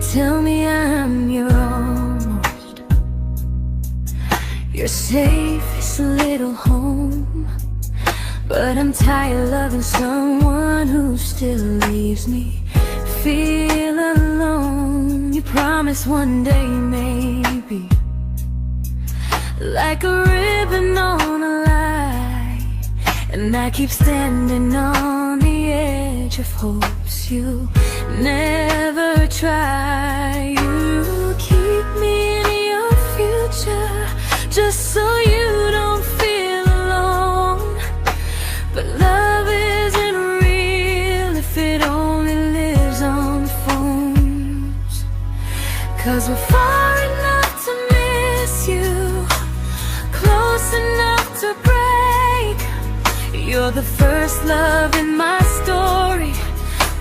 tell me I'm your almost, your safest little home. But I'm tired loving someone who still leaves me feel alone. You promise one day maybe, like a ribbon on a line, and I keep standing on the edge of hopes you never try. You keep me in your future just so you don't feel alone. But love isn't real if it only lives on the phones. 'Cause we're far enough to miss you, close enough to break. You're the first love in my story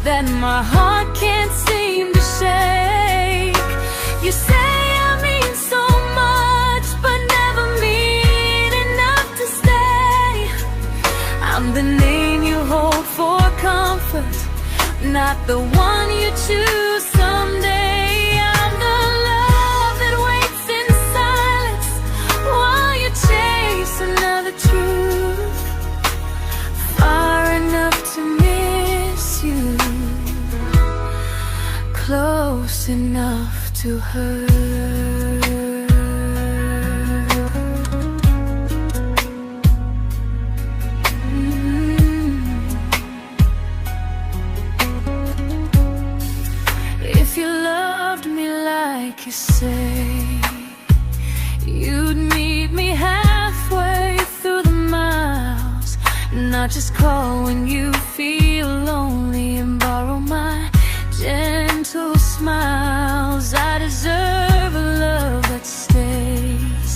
that my heart can't seem to shake. You say I mean so much, but never mean enough to stay. I'm the name you hold for comfort, not the one you choose someday. I'm the love that waits in silence while you chase another truth. Far enough to miss you, close enough to hurt. If you loved me like you say, you'd meet me halfway through the miles, not just call when you feel lonely and borrow my gentle smiles. I deserve a love that stays,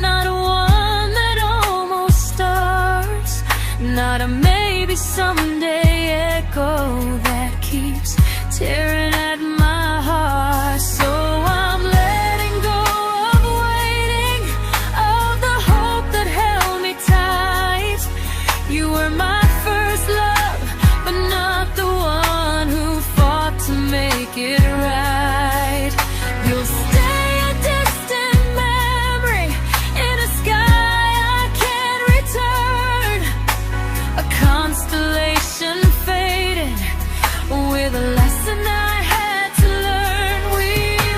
not one that almost starts, not a maybe someday echo that keeps tearing at my heart. So I'm letting go of waiting, of the hope that held me tight. You were my first love, but not the one who fought to make it right. You'll stay a distant memory in a sky I can't return, a constellation faded with a lesson I had to learn. We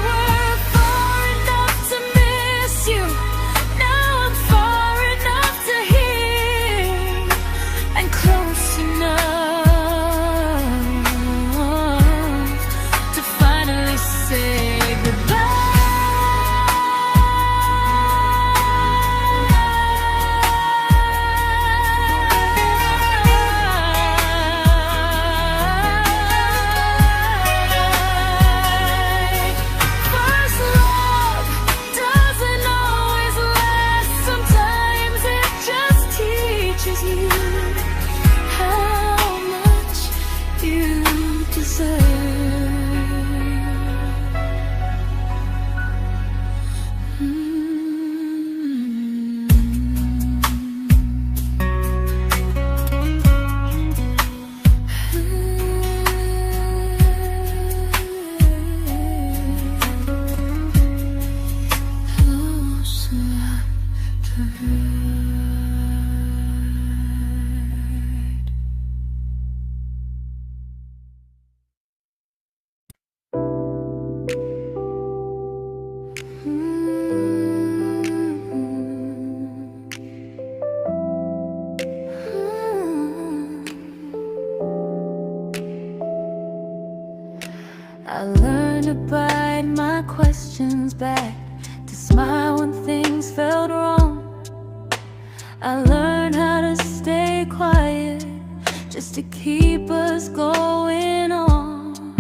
were far enough to miss you, now I'm far enough to hear, and close enough to finally say goodbye. First love doesn't always last, sometimes it just teaches you how much you deserve. Close enough to hurt. I learned to bite my questions back, to smile when things felt wrong. I learned how to stay quiet just to keep us going on.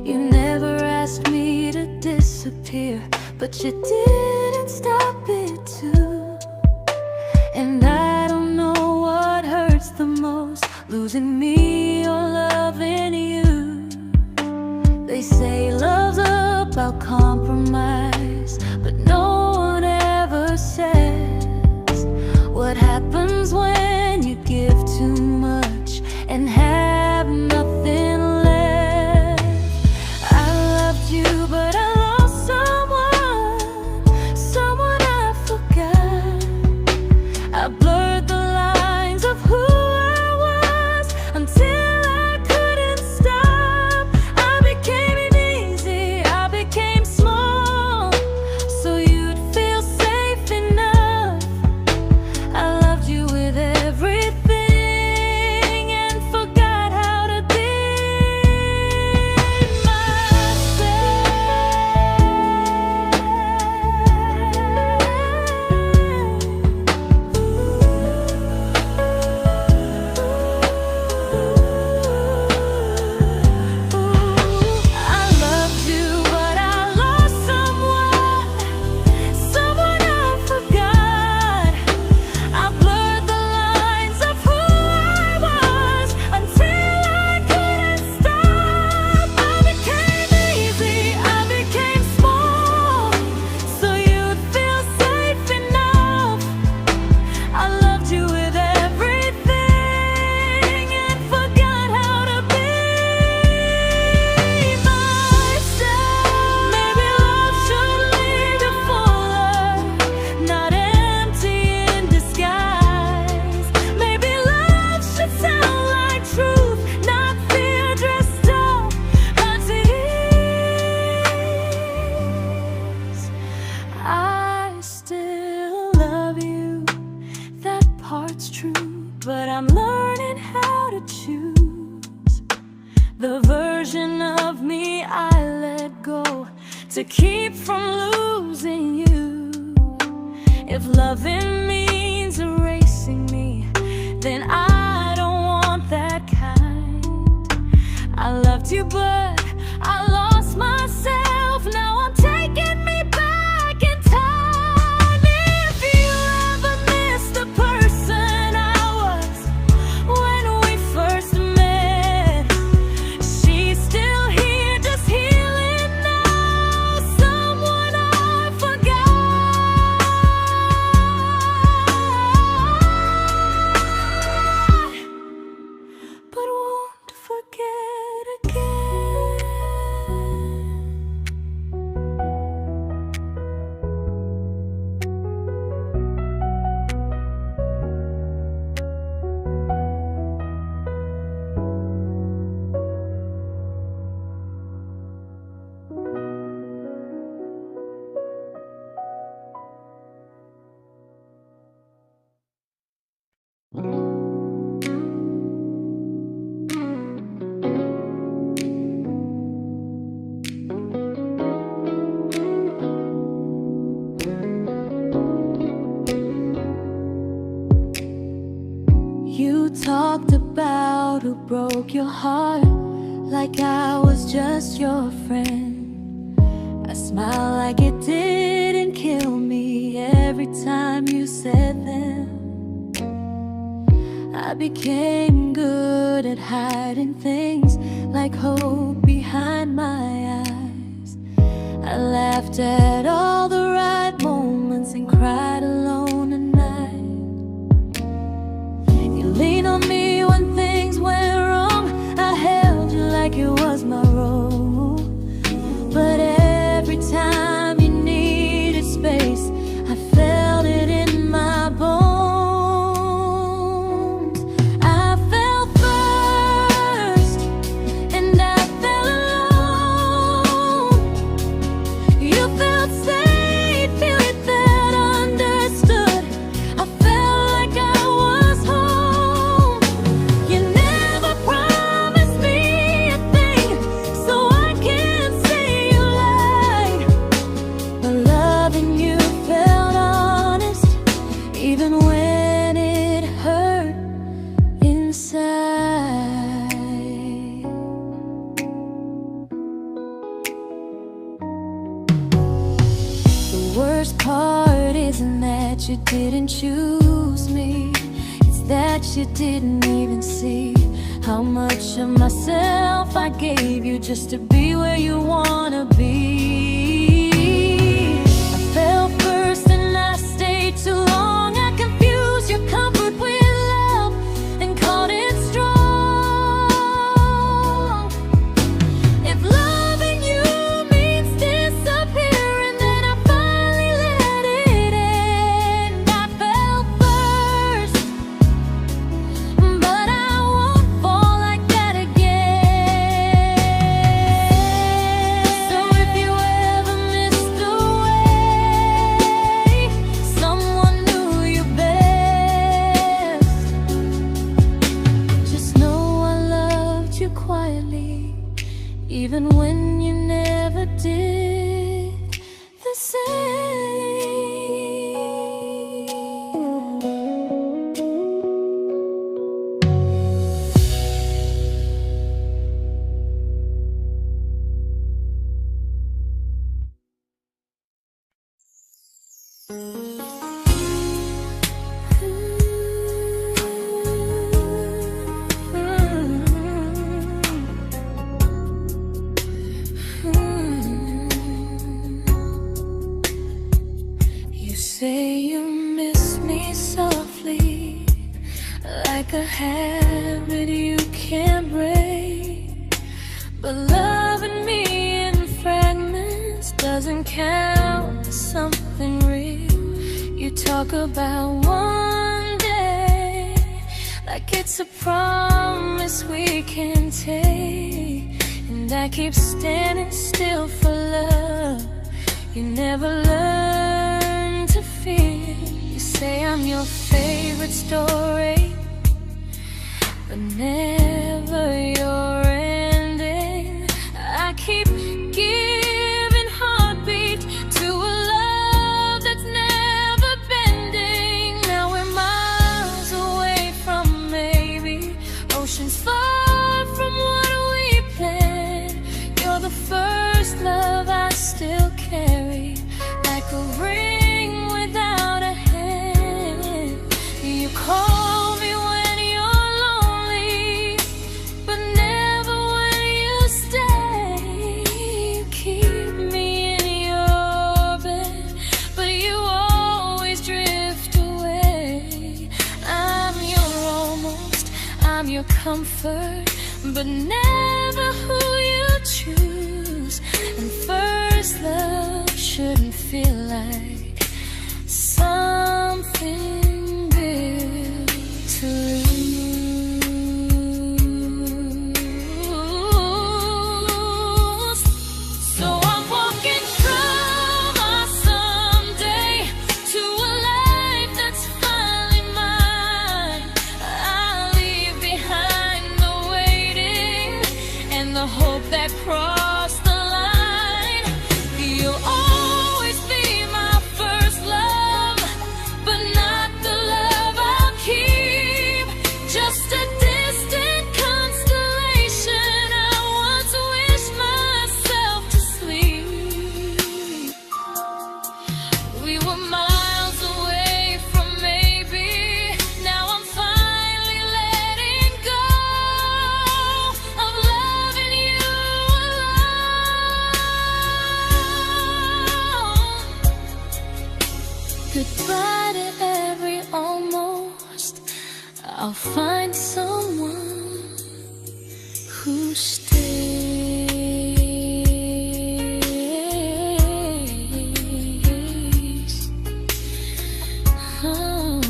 You never asked me to disappear, but you didn't stop it too. And I don't know what hurts the most, losing me or loving you. They say love's about compromise, but no one ever says what happens when you give too much and have nothing left. I loved you I'm learning how to choose the version of me I let go to keep from losing you. If loving means erasing me, then I don't want that kind. I loved you, but I lost myself. Now I'm taking me back in time. If you ever miss the person I was when we first met, she's still here, just healing now. Someone I forgot, but won't forget again. You talked about who broke your heart, like I was just your friend. I smiled like it didn't kill me every time you said them. I became good at hiding things like hope behind my eyes. I laughed at all the right moments and cried alone at night. You leaned on me when things went wrong. I held you like it was my role. But every time you needed space, I felt it in my bones. I fell first, and I fell alone. You felt safe, you felt understood. I felt like I was home. You never promised me a thing, so I can't say you lied. But loving you felt honest, even when it hurt inside. The worst part isn't that you didn't choose me, it's that you didn't even see how much of myself I gave you just to be where you wanna be. I fell first and I stayed too long. I confused your comfort with love and called it strong. If loving you means disappearing, then I finally let it end. I fell first, but I won't fall like that again. So if you ever missed the way someone knew you best, just know I loved you quietly, even when you never did the same. You say you miss me softly, like a habit you can't break. But loving me in fragments doesn't count as something real. You talk about one day like it's a promise we can take, and I keep standing still for love. You never learn to feel. You say I'm your favorite story, but never your ending. I keep giving heartbeat to a love that's never bending. Now we're miles away from maybe, oceans far from what we planned. You're the first love I still carry, like a ring without a hand. You call me when you're lonely, but never when you stay. You keep me in your bed, but you always drift away. I'm your almost, I'm your comfort, but never who you choose. And first love shouldn't feel like something built to lose. So I'm walking through my someday to a life that's finally mine. I'll leave behind the waiting and the hope that crossed the line. You'll always be my first love, but not the love I'll keep. Just a distant constellation I once wished myself to sleep. We were miles away from maybe, now I'm finally letting go of loving you alone. Goodbye to every almost, I'll find someone who stays. Oh.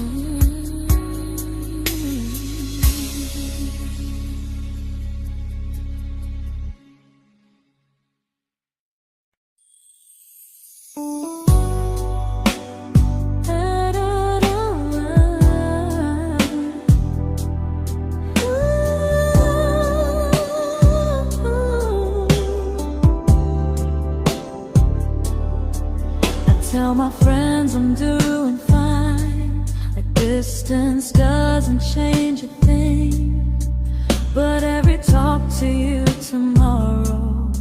Tell my friends I'm doing fine, like distance doesn't change a thing. But every talk to you tomorrow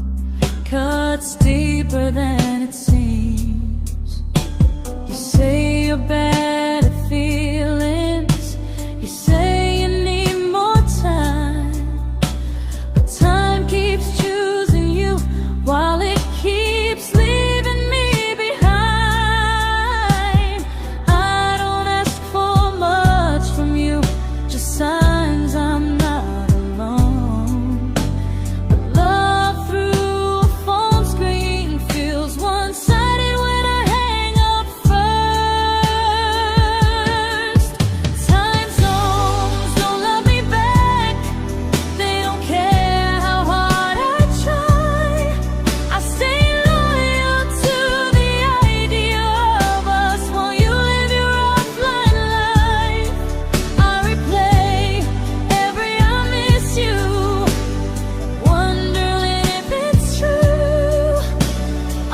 cuts deeper than it seems. You say you're bad at feelings, you say you need more time, but time keeps choosing you while it keeps leaving me behind. I don't ask for much from you, just signs I'm not alone. But love through a phone screen feels one-sided when I hang up first. Time zones don't love me back, they don't care how hard I try. I stay loyal to the idea of us while you live your offline life. I replay every I miss you, wondering if it's true.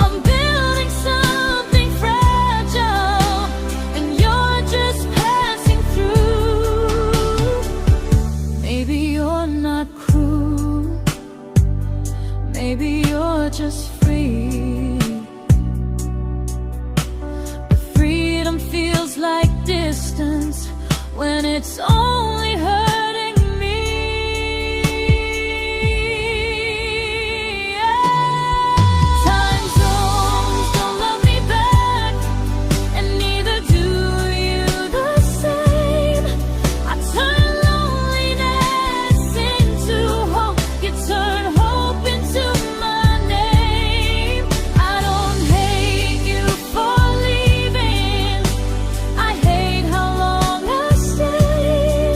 I'm building something fragile, and you're just passing through. Maybe you're not cruel, maybe you're just free. But freedom feels like distance when it's only hurting me. Time zones don't love me back, and neither do you the same. I turn loneliness into hope, you turn hope into my name. I don't hate you for leaving, I hate how long I stayed.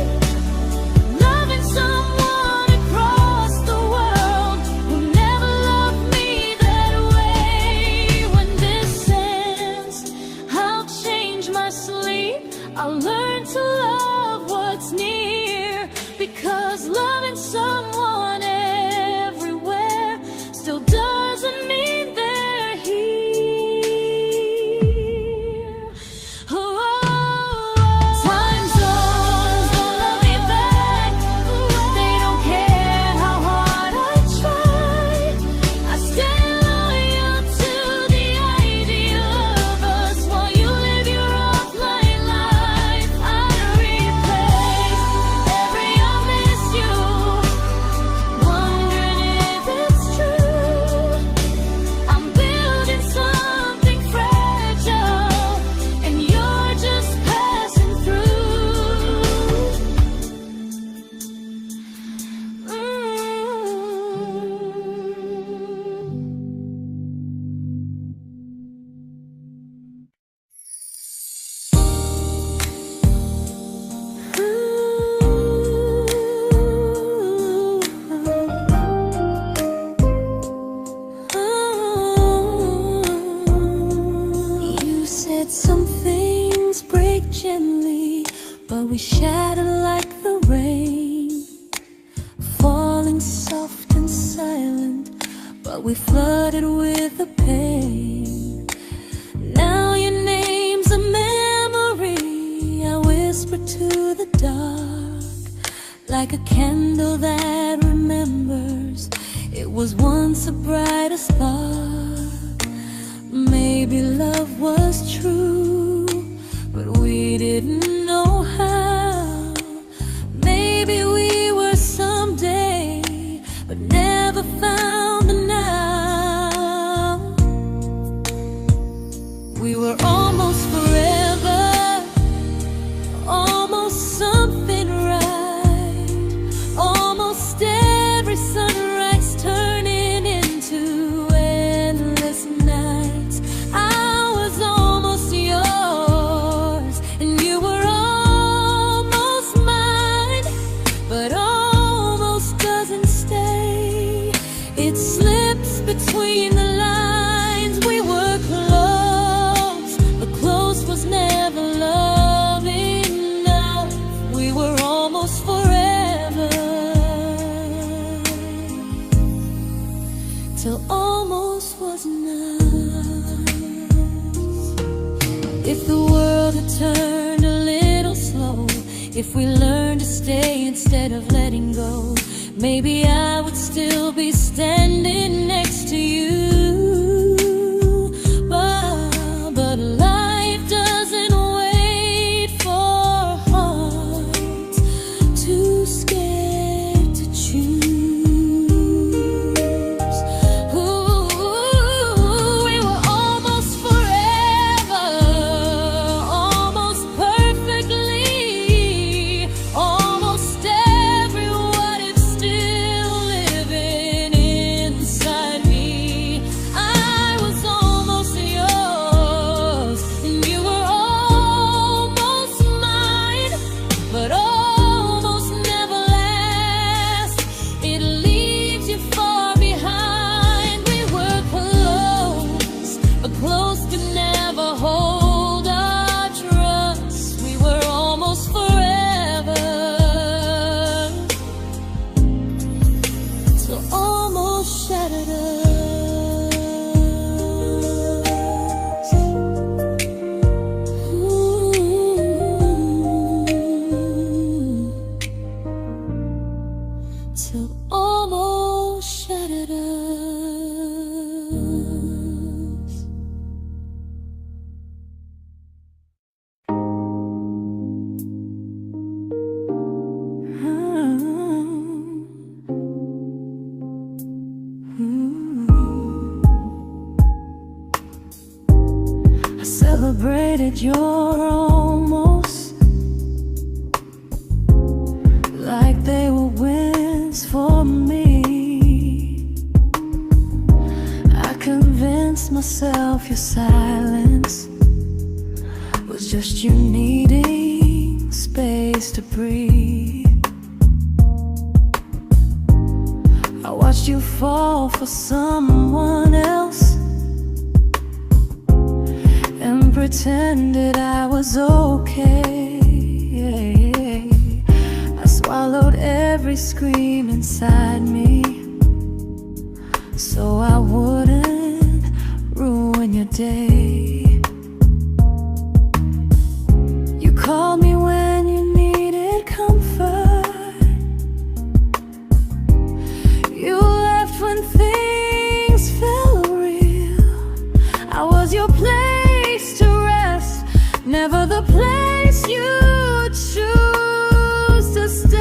we shattered like the rain, falling soft and silent, but we flooded with the pain. Now your name's a memory I whisper to the dark, like a candle that remembers it was once a brighter spark. Maybe love was true, but we didn't know how. Maybe we were someday, but never found the now. We were almost forever, almost something right, almost every sunrise turning into endless nights. I was almost yours, and you were almost mine, but almost doesn't stay. It slips between the lines. We were close, but close was never love enough. We were almost forever, till almost was enough. If the world had turned a little slow, if we learned to stay instead of letting go, maybe I would still be standing next to you. But life doesn't wait for hearts too scared to choose. Ooh, we were almost forever, almost perfectly, almost every what if still living inside me. I was almost yours, and you were almost mine, but almost never lasts. It leaves you far behind. We were close, but close could never hold our trust. We were almost forever, till almost shattered us. Ooh, till almost shattered us. I celebrated your almost like they were wins for me. I convinced myself your silence was just you needing space to breathe. I watched you fall for someone else and pretended I was okay. I swallowed every scream inside me so I wouldn't ruin your day. You called me when you needed comfort. You left when things felt real. I was your place to rest, never the place you choose to stay.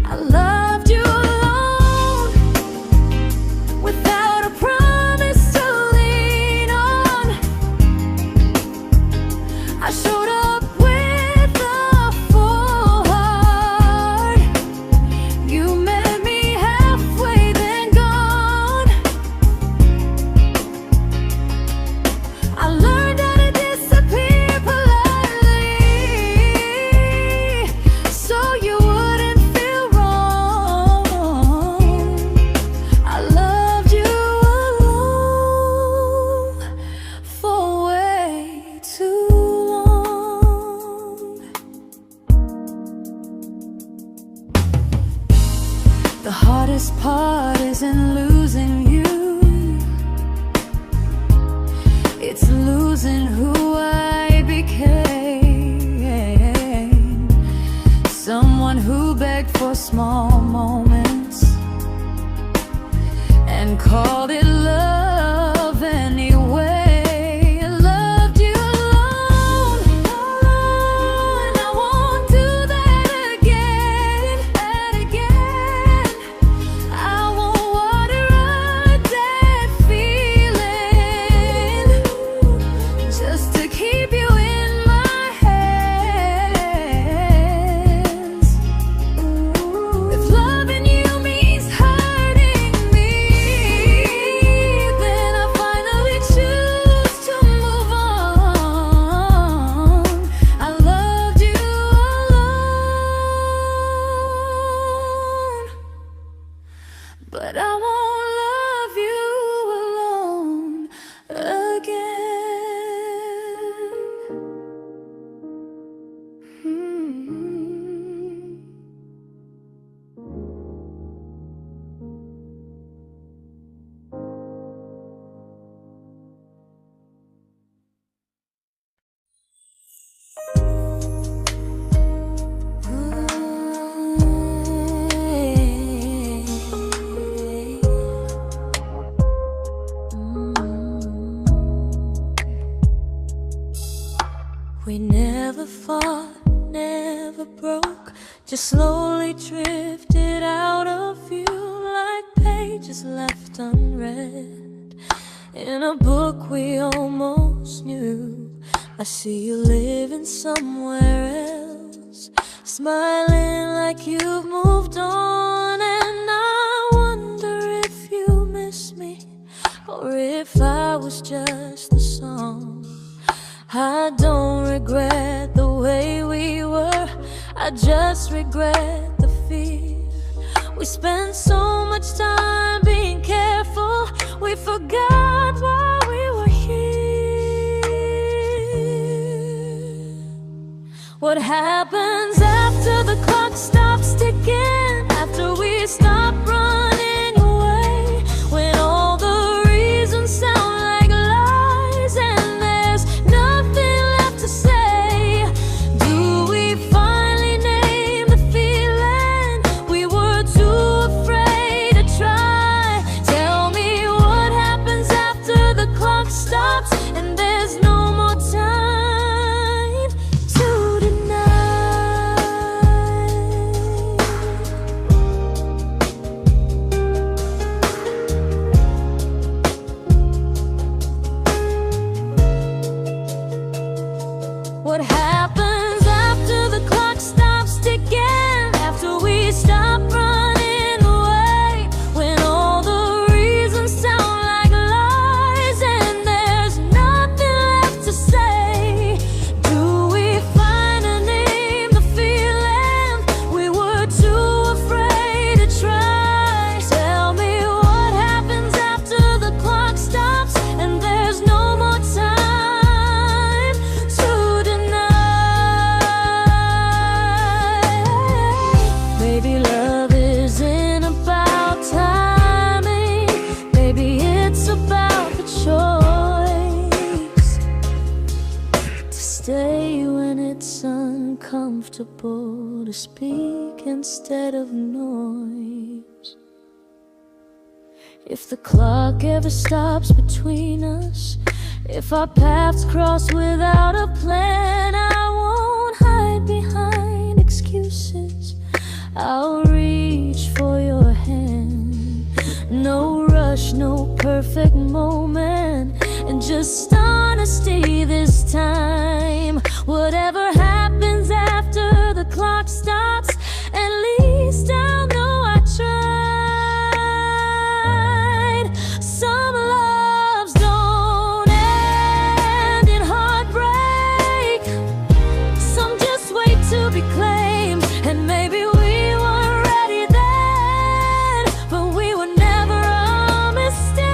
I loved you alone, without a promise to lean on. I showed up with a full heart. You met me halfway, then gone. I learned how to disappear heart isn't losing you, it's losing who I became. Someone who begged for small moments and called it love anyway. Loved you alone, and I won't do that again, and again. I won't water a dead feeling just to keep you in my hands. If loving you means hurting me, then I finally choose to move on. I loved you alone, but I won't love you alone again. We never fought, never broke, just slowly drifted out of view like pages left unread in a book we almost knew. I see you living somewhere else, smiling like you've moved on, and I wonder if you miss me or if I was just a song. I don't regret the way we were, I just regret the fear. We spent so much time being careful, we forgot why we were here. What happens after the clock stops ticking, after we stop running away, when all the reasons sound like lies and there's nothing left to say? Do we finally name the feeling we were too afraid to try? Tell me what happens after the clock stops and there's no more time to deny. What happens after the clock stops ticking, after we stop running away, when all the reasons sound like lies and there's nothing left to say? Do we finally name the feeling we were too afraid to try? Tell me what happens after the clock stops and there's no more time to deny. Maybe love isn't about timing, maybe it's about the choice to stay when it's uncomfortable, to speak instead of noise. If the clock ever stops between us, if our paths cross without a plan, I won't hide behind excuses, I'll reach for your hand. No rush, no perfect moment, and just honesty this time. Whatever happens after the clock stops, at least I'll know I tried. Some loves don't end in heartbreak, some just wait to be claimed, and maybe we weren't ready then, but we were never a mistake.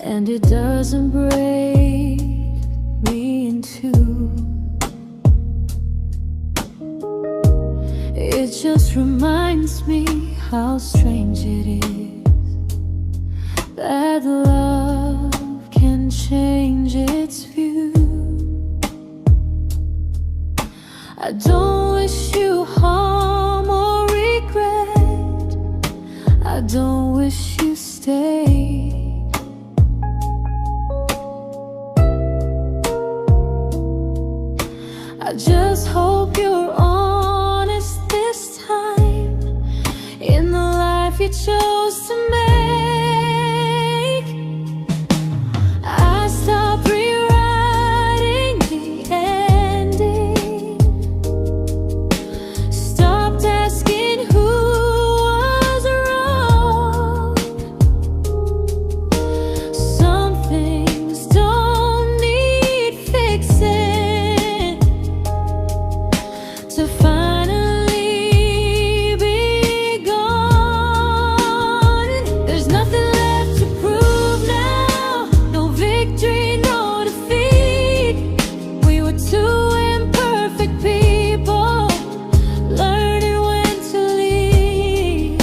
and it doesn't break me in two. It just reminds me how strange it is that love can change its view. I don't wish you harm or regret. I don't wish you stay. I just hope you're honest this time in the life you chose to make. I stopped rewriting the ending, stopped asking who was wrong. Some things don't need fixing to finally be gone. There's nothing left to prove now, no victory, no defeat. We were two imperfect people, learning when to leave.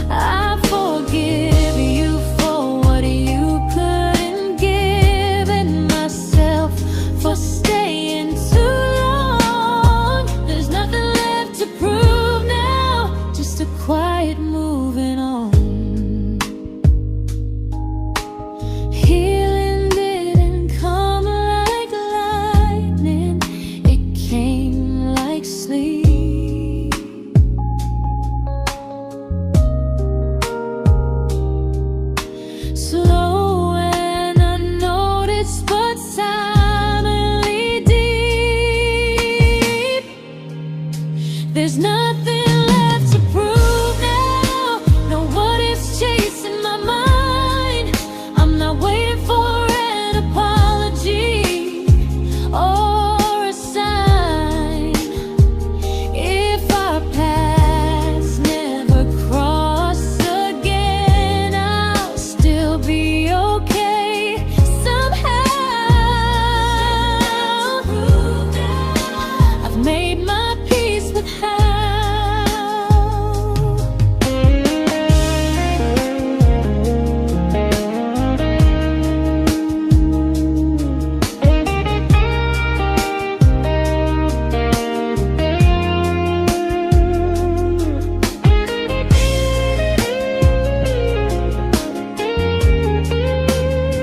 I forgive you for what you couldn't give, and myself for staying too long. There's nothing left to prove now, just a quiet moving on. Healing didn't come like lightning, it came like sleep. Slow and unnoticed, but silently deep. There's nothing left to prove now, no what ifs chasing my mind. I'm not waiting for an apology or a sign. If our paths never cross again, I'll still be okay somehow. I've made my peace with how.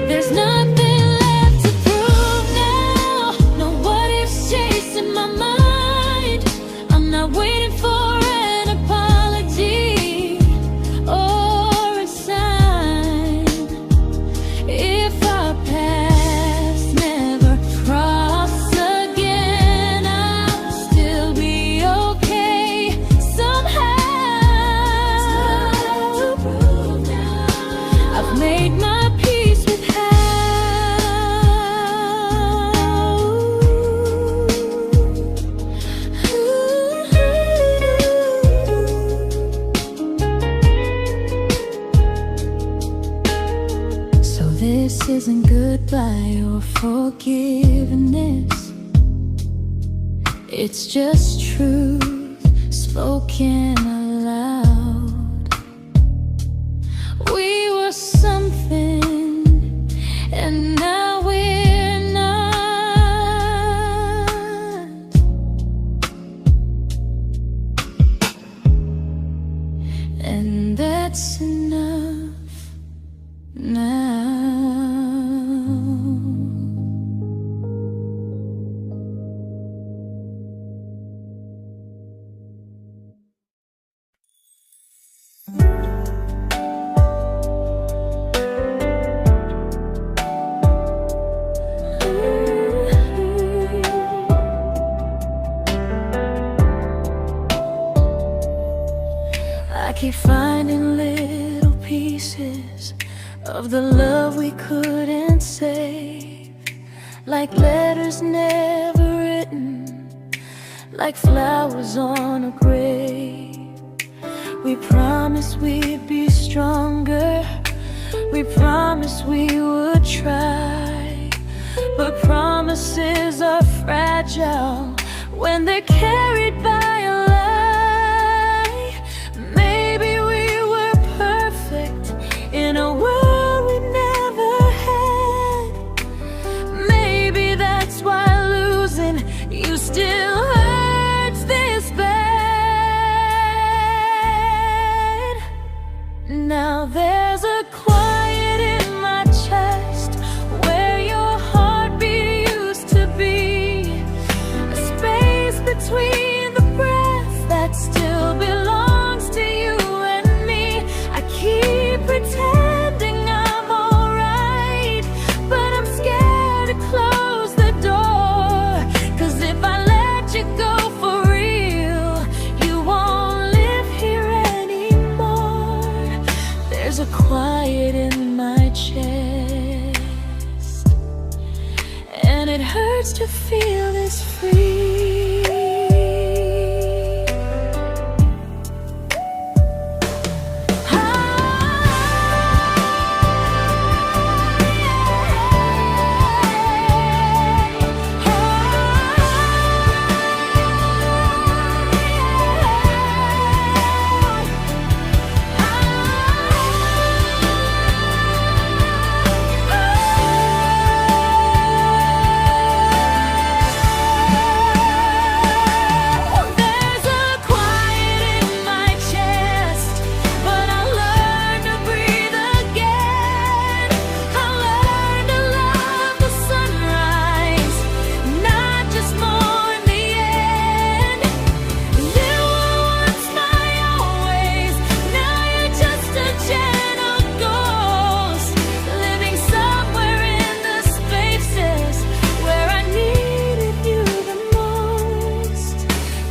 There's nothing left to prove now, no what ifs chasing my mind. I'm not waiting for an apology or a sign. If our paths never cross again, I'll still be okay somehow. I've made my peace with how. So this isn't goodbye or forgiveness, it's just truth spoken aloud. We were something, and now we're not. And that's enough now. I keep finding little pieces of the love we couldn't save, like letters never written, like flowers on a grave. We promised we'd be stronger, We promised we would try, but promises are fragile when they're carried by a lie. Maybe we were perfect in a world we never had. Maybe that's why losing you still hurts this bad. Now there's a quiet in my chest where your heartbeat used to be, a space between the breath that still belongs to you and me. I keep pretending I'm alright, but I'm scared to close the door. 'Cause if I let you go for real, you won't live here anymore. There's a quiet in my chest, and it hurts to feel this free.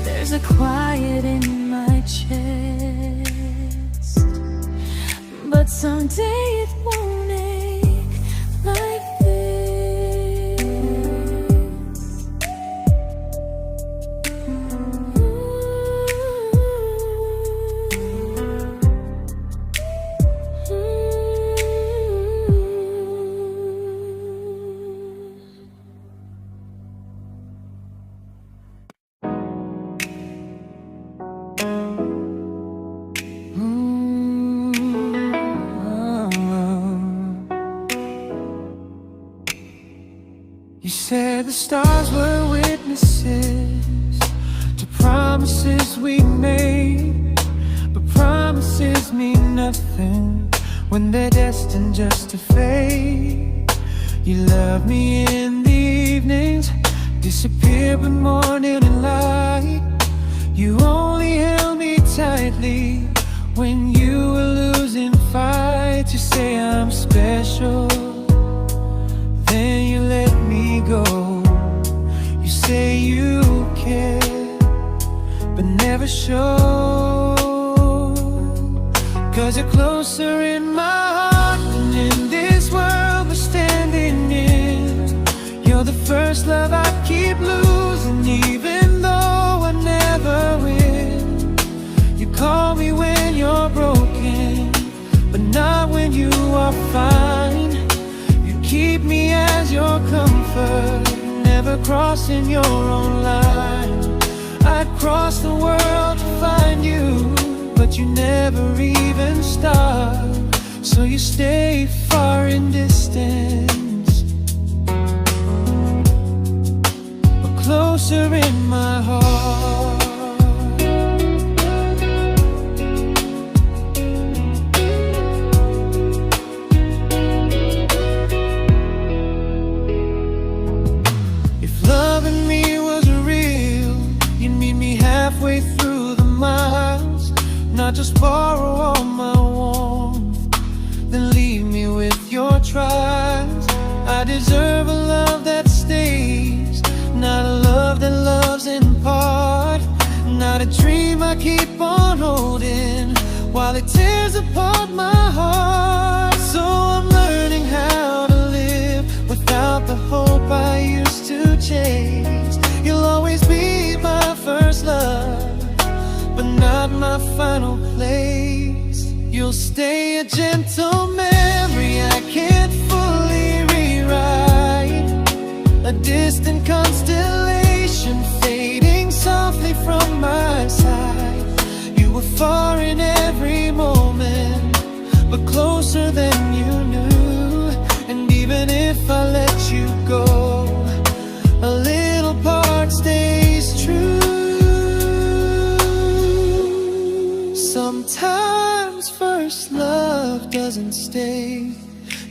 There's a quiet in my chest, but someday it won't ache like this. You said the stars were witnesses to promises we made, but promises mean nothing when they're destined just to fade. You love me in the evenings, disappear when morning and light. You only held me tightly when you were losing fights. You say I'm special, then you let me go. You say you care, but never show. 'Cause you're closer in my heart than in this world we're standing in. You're the first love I keep losing, even though I never win. You call me when you're broken, but not when you are fine. Keep me as your comfort, never crossing your own line. I'd cross the world to find you, but you never even start. So you stay far in distance, but closer in my heart. Halfway through the miles, not just borrow all my warmth, then leave me with your trials. I deserve a love that stays, not a love that loves in part. Not a dream I keep on holding while it tears apart my heart. So I'm learning how to live without the hope I used to chase. You'll always be my first love, but not my final place. You'll stay a gentle memory distant constellation fading softly from my side. You were far in every moment, but closer than you knew. And even if I let you go, a little part stays true. Sometimes first love doesn't stay,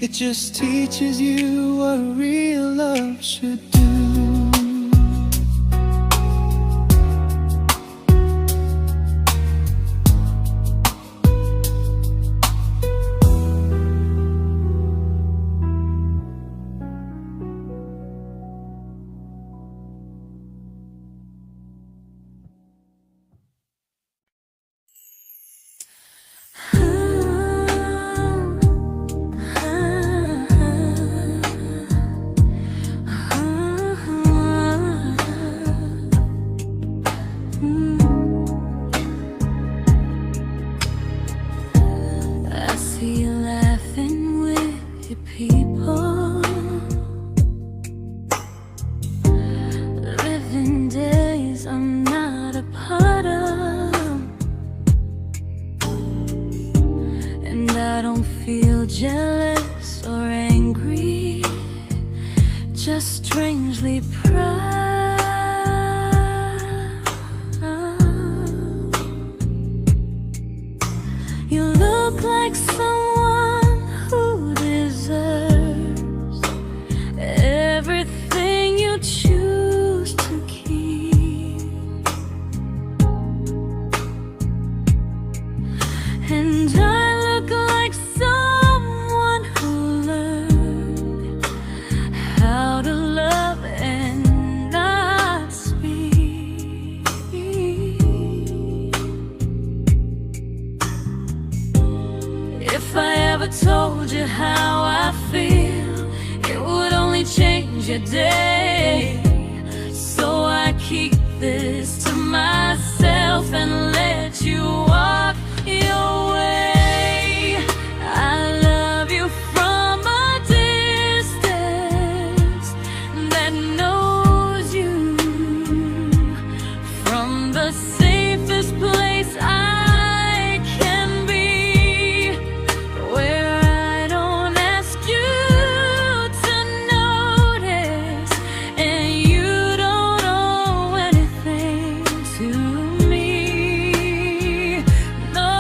it just teaches you what real love should do. Jealous or angry, just strangely proud. You look like someone who deserves everything you choose to keep. And I look like someone who learned how to love and not speak. If I ever told you how I feel, it would only change your day. So I keep this to myself and let you walk your way. I love you from a distance that knows you, from the safest place I can be, where I don't ask you to notice and you don't owe anything to me. No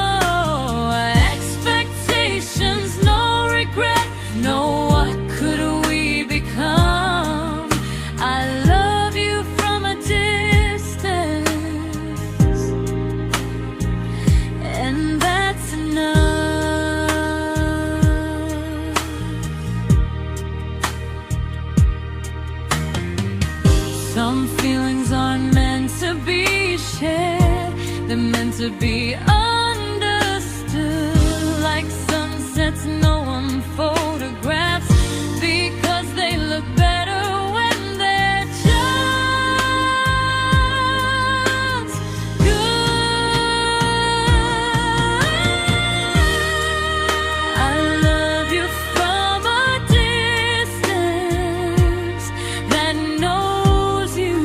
expectations, no regret, no what could we become. I love you from a distance, and that's enough. Some feelings aren't meant to be shared, they're meant to be understood. Like sunsets no one photographs, because they look better when they're just good. I love you from a distance that knows you,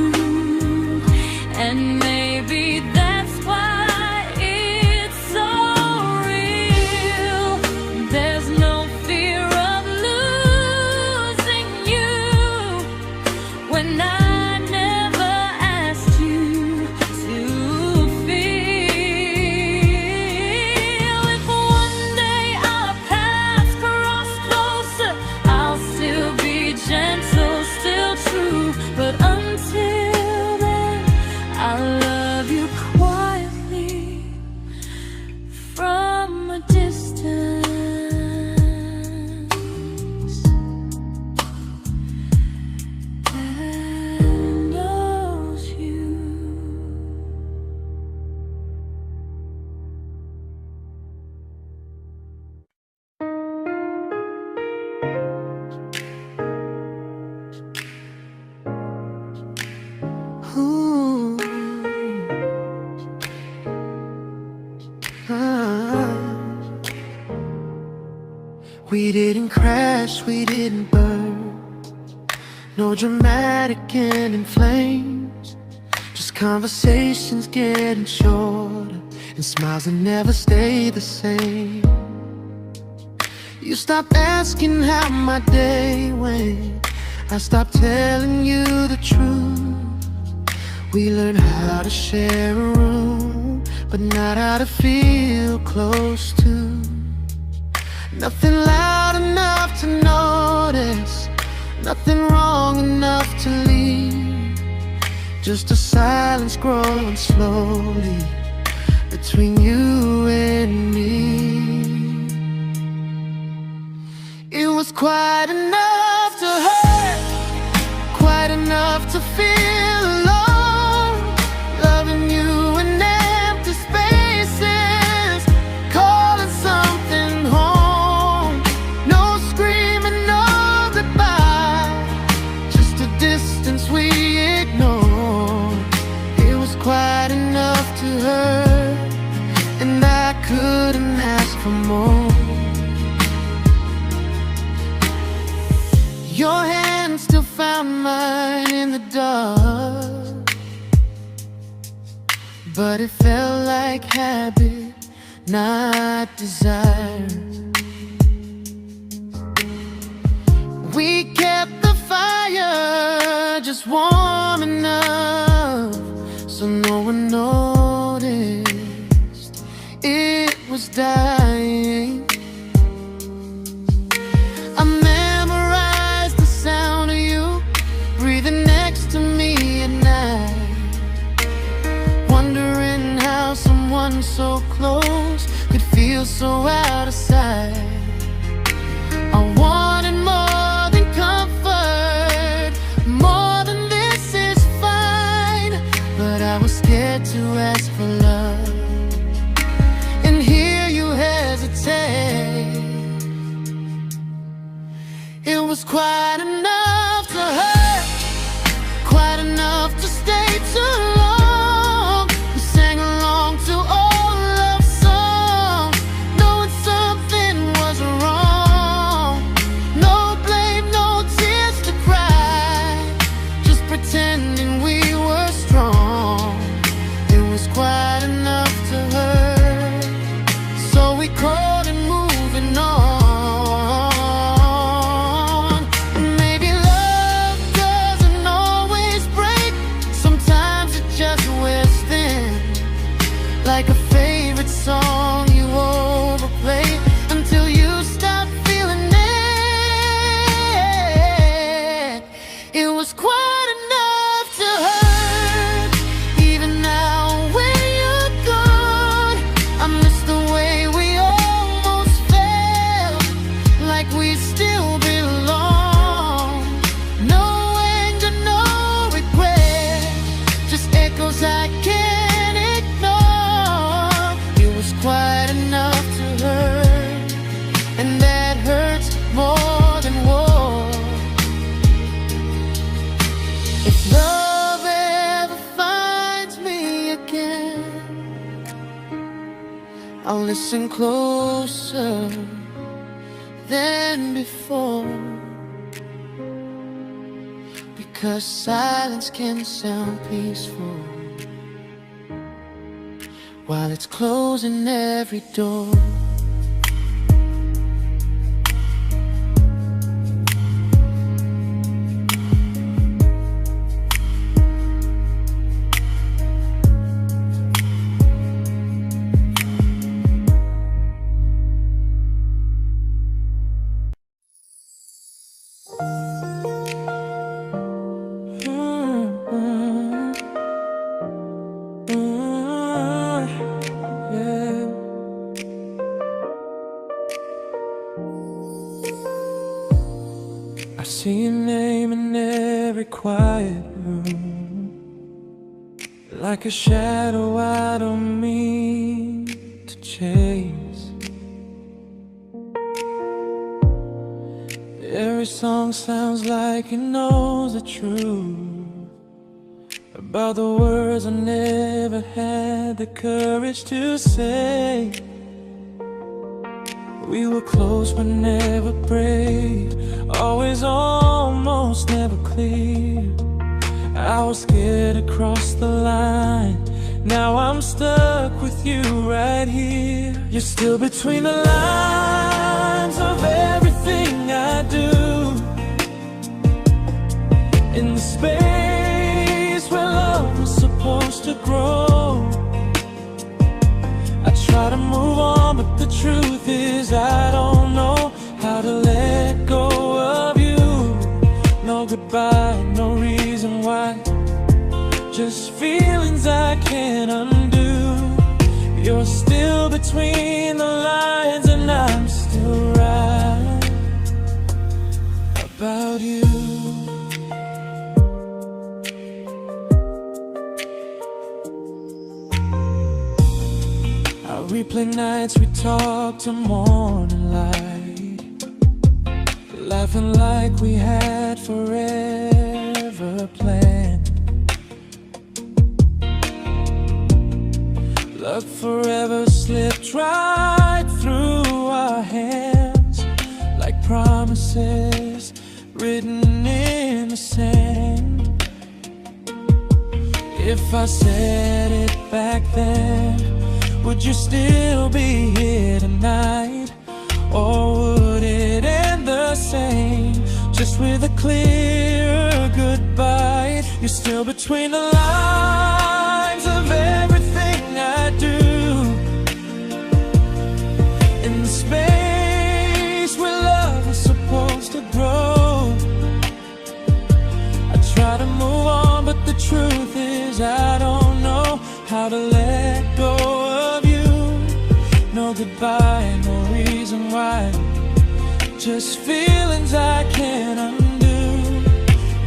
and maybe that's why it's so real. There's no fear of losing you when I never asked you to feel. If one day our paths cross closer, I'll still be gentle, still true. But until then, I love you quietly from a distance that knows you. Ooh. Ah. We didn't crash, we didn't burn. No dramatic ending flames, just conversations getting shorter, and smiles that never stay the same. You stopped asking how my day went, I stopped telling you the truth. We learned how to share a room, but not how to feel close to. Nothing loud enough to notice, nothing wrong enough to leave. Just a silence growing slowly between you and me. It was quite enough to hurt, quite enough to feel alone. Loving you in empty spaces, calling something home. No screaming, no goodbye, just a distance we ignored. It was quite enough to hurt, and I couldn't ask for more. Your hand still found mine in the dark, but it felt like habit, not desire. We kept the fire just warm enough so no one noticed it was dying. I memorized the sound of you breathing next to me at night, wondering how someone so close could feel so out of sight. I wanted more than comfort, more than this is fine, but I was scared to ask for love, and here you hesitate. It was quite enough to hurt, quite enough to stay too long. We sang along to old love songs, knowing something was wrong. No blame, no tears to cry, just pretending we were strong. It was quite enough to hurt, so we called it moving on. Like a favorite song you overplay until you stop feeling it. It was quite enough to hurt. Even now when you're gone, I miss the way we almost felt, like we still belong. No anger, no regret, just echoes I can't ignore. Quite enough to hurt, and that hurts more than war. If love ever finds me again, I'll listen closer than before, because silence can sound peaceful while it's closing every door. I see your name in every quiet room, like a shadow I don't mean to chase. Every song sounds like it knows the truth about the words I never had the courage to say. We were close but never brave, always almost, never close. clear. I was scared to cross the line. Now I'm stuck with you right here. You're still between the lines of everything I do. In the space where love was supposed to grow. I try to move on, but the truth is I don't know how to let go of you. No goodbye, no reason why. Just feelings I can't undo. You're still between the lines, and I'm still right about you. I replay nights we talk till morning light, laughing like we had forever planned. Luck forever slipped right through our hands, like promises written in the sand. If I said it back then, would you still be here tonight? Or would it end the same, just with a clear goodbye? You're still between the lines of everything I do. In the space where love was supposed to grow. I try to move on, but the truth is I don't know how to let go of you. No goodbye, no reason why. Just feelings I can't undo.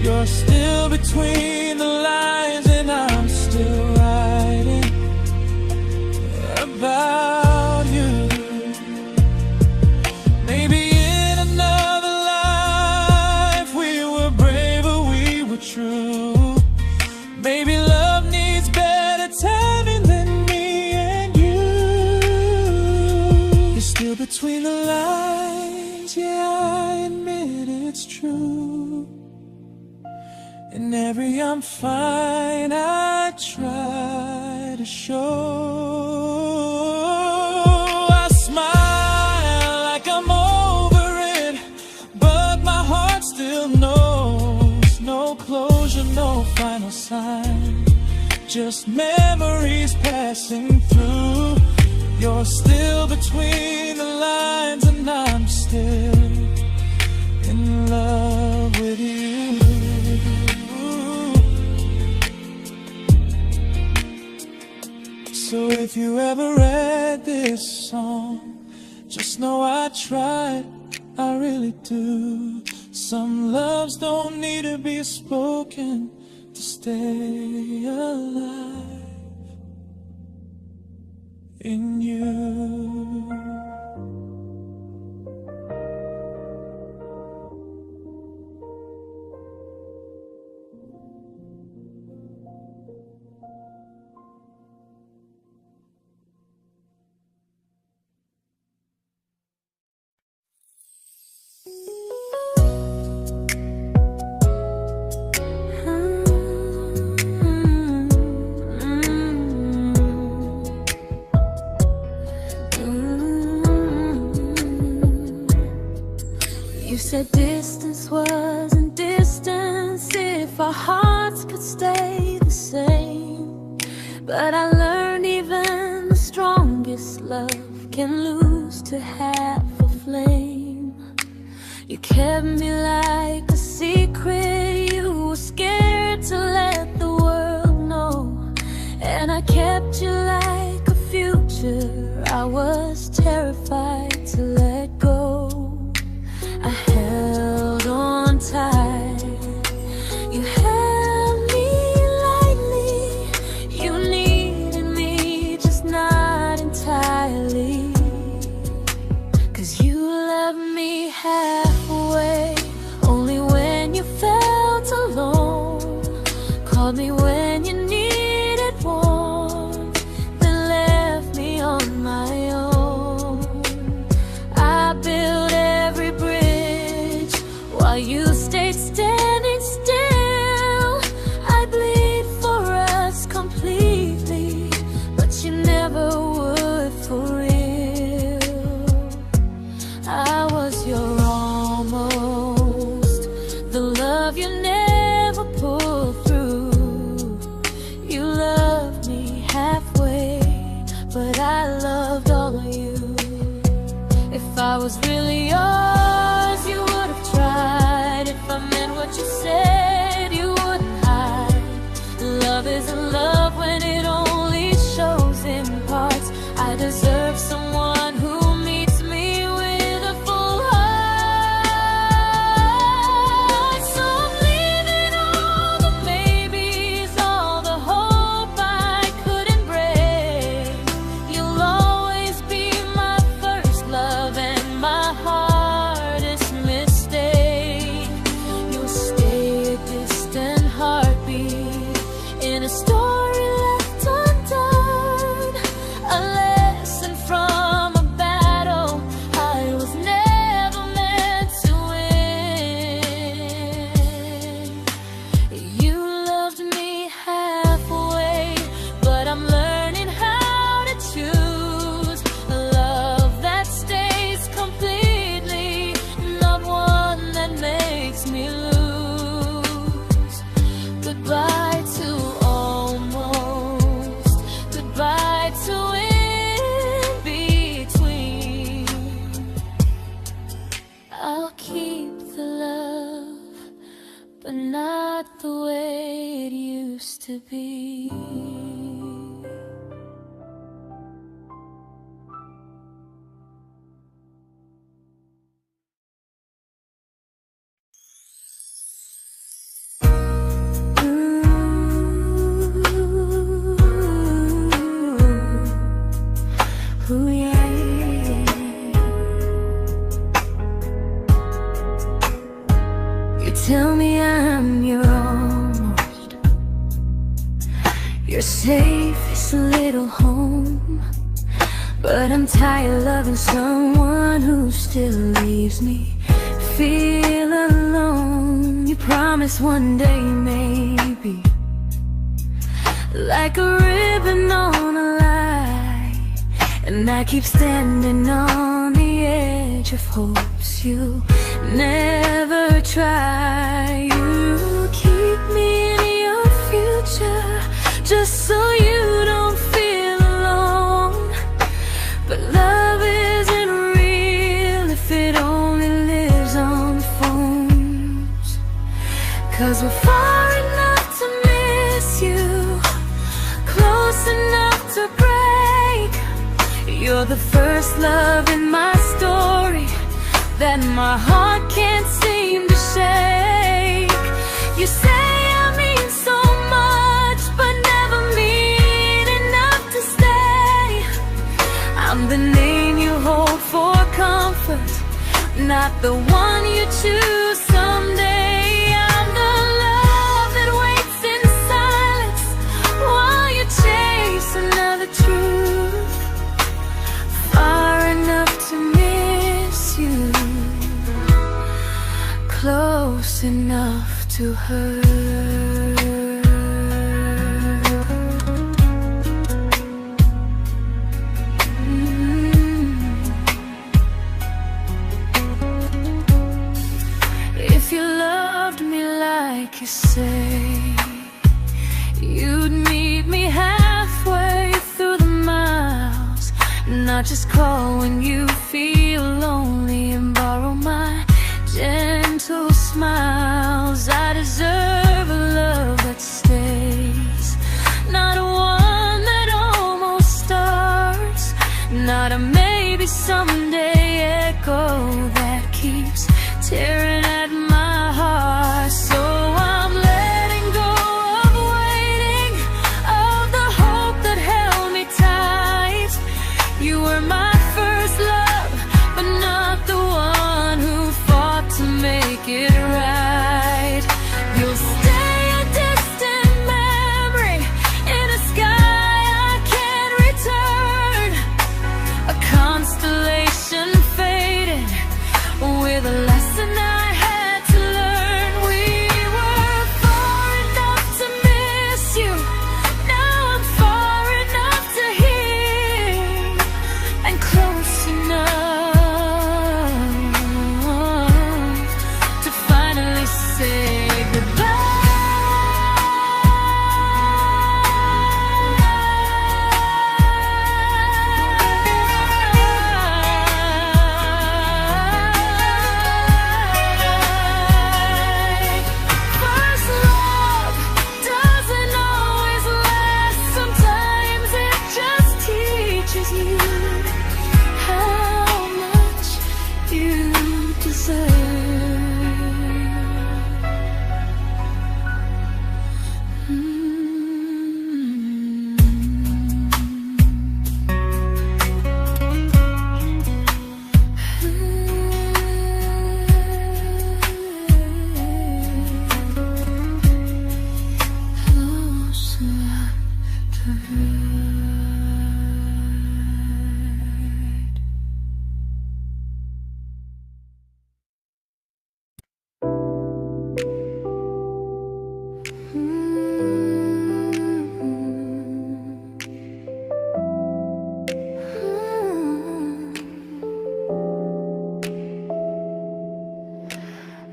You're still between the lines, and I'm still writing about you. Maybe in another life we were braver, we were true. Maybe love needs better timing than me and you. You're still between the lines, yeah, I admit it's true. In every I'm fine I try to show. I smile like I'm over it, but my heart still knows. No closure, no final sign, just memories passing through. You're still between the lines, and I'm still in love with you. So if you ever read this song, just know I tried, I really do. Some loves don't need to be spoken to stay alive in you. You said distance wasn't distance if our hearts could stay the same. But I learned even the strongest love can lose to half a flame. You kept me like a secret you were scared to let the world know. And I kept you like a future I was terrified to let go. I held on tight, you held me lightly. You needed me, just not entirely. 'Cause you loved me halfway, only when you felt alone. Called me when you needed warmth, then left me on my own. I built every bridge while you stayed standing still. love you never pulled through. You loved me halfway, but I loved all of you. If I was really yours, you would have tried. If I meant what you said, you wouldn't hide. Love isn't love when it only shows in parts. I deserve someone who meets me with a full heart. So I'm leaving all the maybes, all the hope I couldn't break. You'll always be my first love and my hardest mistake. You'll stay a distant heartbeat in a story left undone, a lesson from a battle I was never meant to win. You loved me halfway, but I'm learning how to choose a love that stays completely, not one that makes me lose. Goodbye to almost, goodbye to in between. I'll keep the love, but not the way it used to be. Ooh, yeah, yeah. You tell me I'm your almost, your safest little home, but I'm tired loving someone who still leaves me feel alone. You promise one day maybe, like a ribbon on a line, and I keep standing on the edge of hopes you never try. You keep me in your future just so you don't feel alone. But love isn't real if it only lives on phones. 'Cause we're far enough to miss you, close enough to break. You're the first love in my story that my heart can't seem to shake. You say I mean so much, but never mean enough to stay. I'm the name you hold for comfort, not the one you choose someday. I'm the love that waits in silence while you chase another truth. Far enough to miss you, close enough to hurt. If you loved me like you say, you'd meet me halfway through the miles, not just call when you feel lonely and borrow my gentle smiles. I deserve a love that stays, not one that almost starts, not a maybe someday echo that keeps tearing at my heart. So I'm letting go of waiting, of the hope that held me tight. You were my first love, but not the one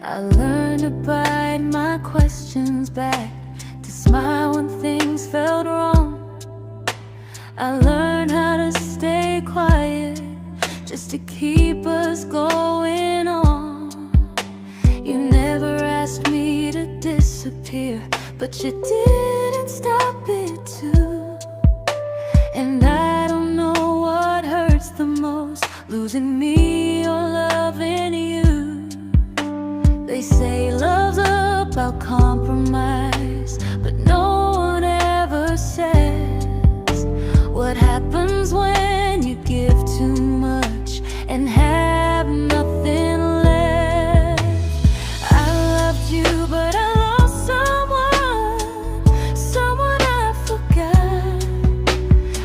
I learned to bite my questions back, to smile when things felt wrong. I learned how to stay quiet, just to keep us going on. You never asked me to disappear, but you didn't stop it too. And I don't know what hurts the most, losing me or loving you. They say love's about compromise, but no one ever says what happens when you give too much and have nothing left. I loved you, but I lost someone I forgot.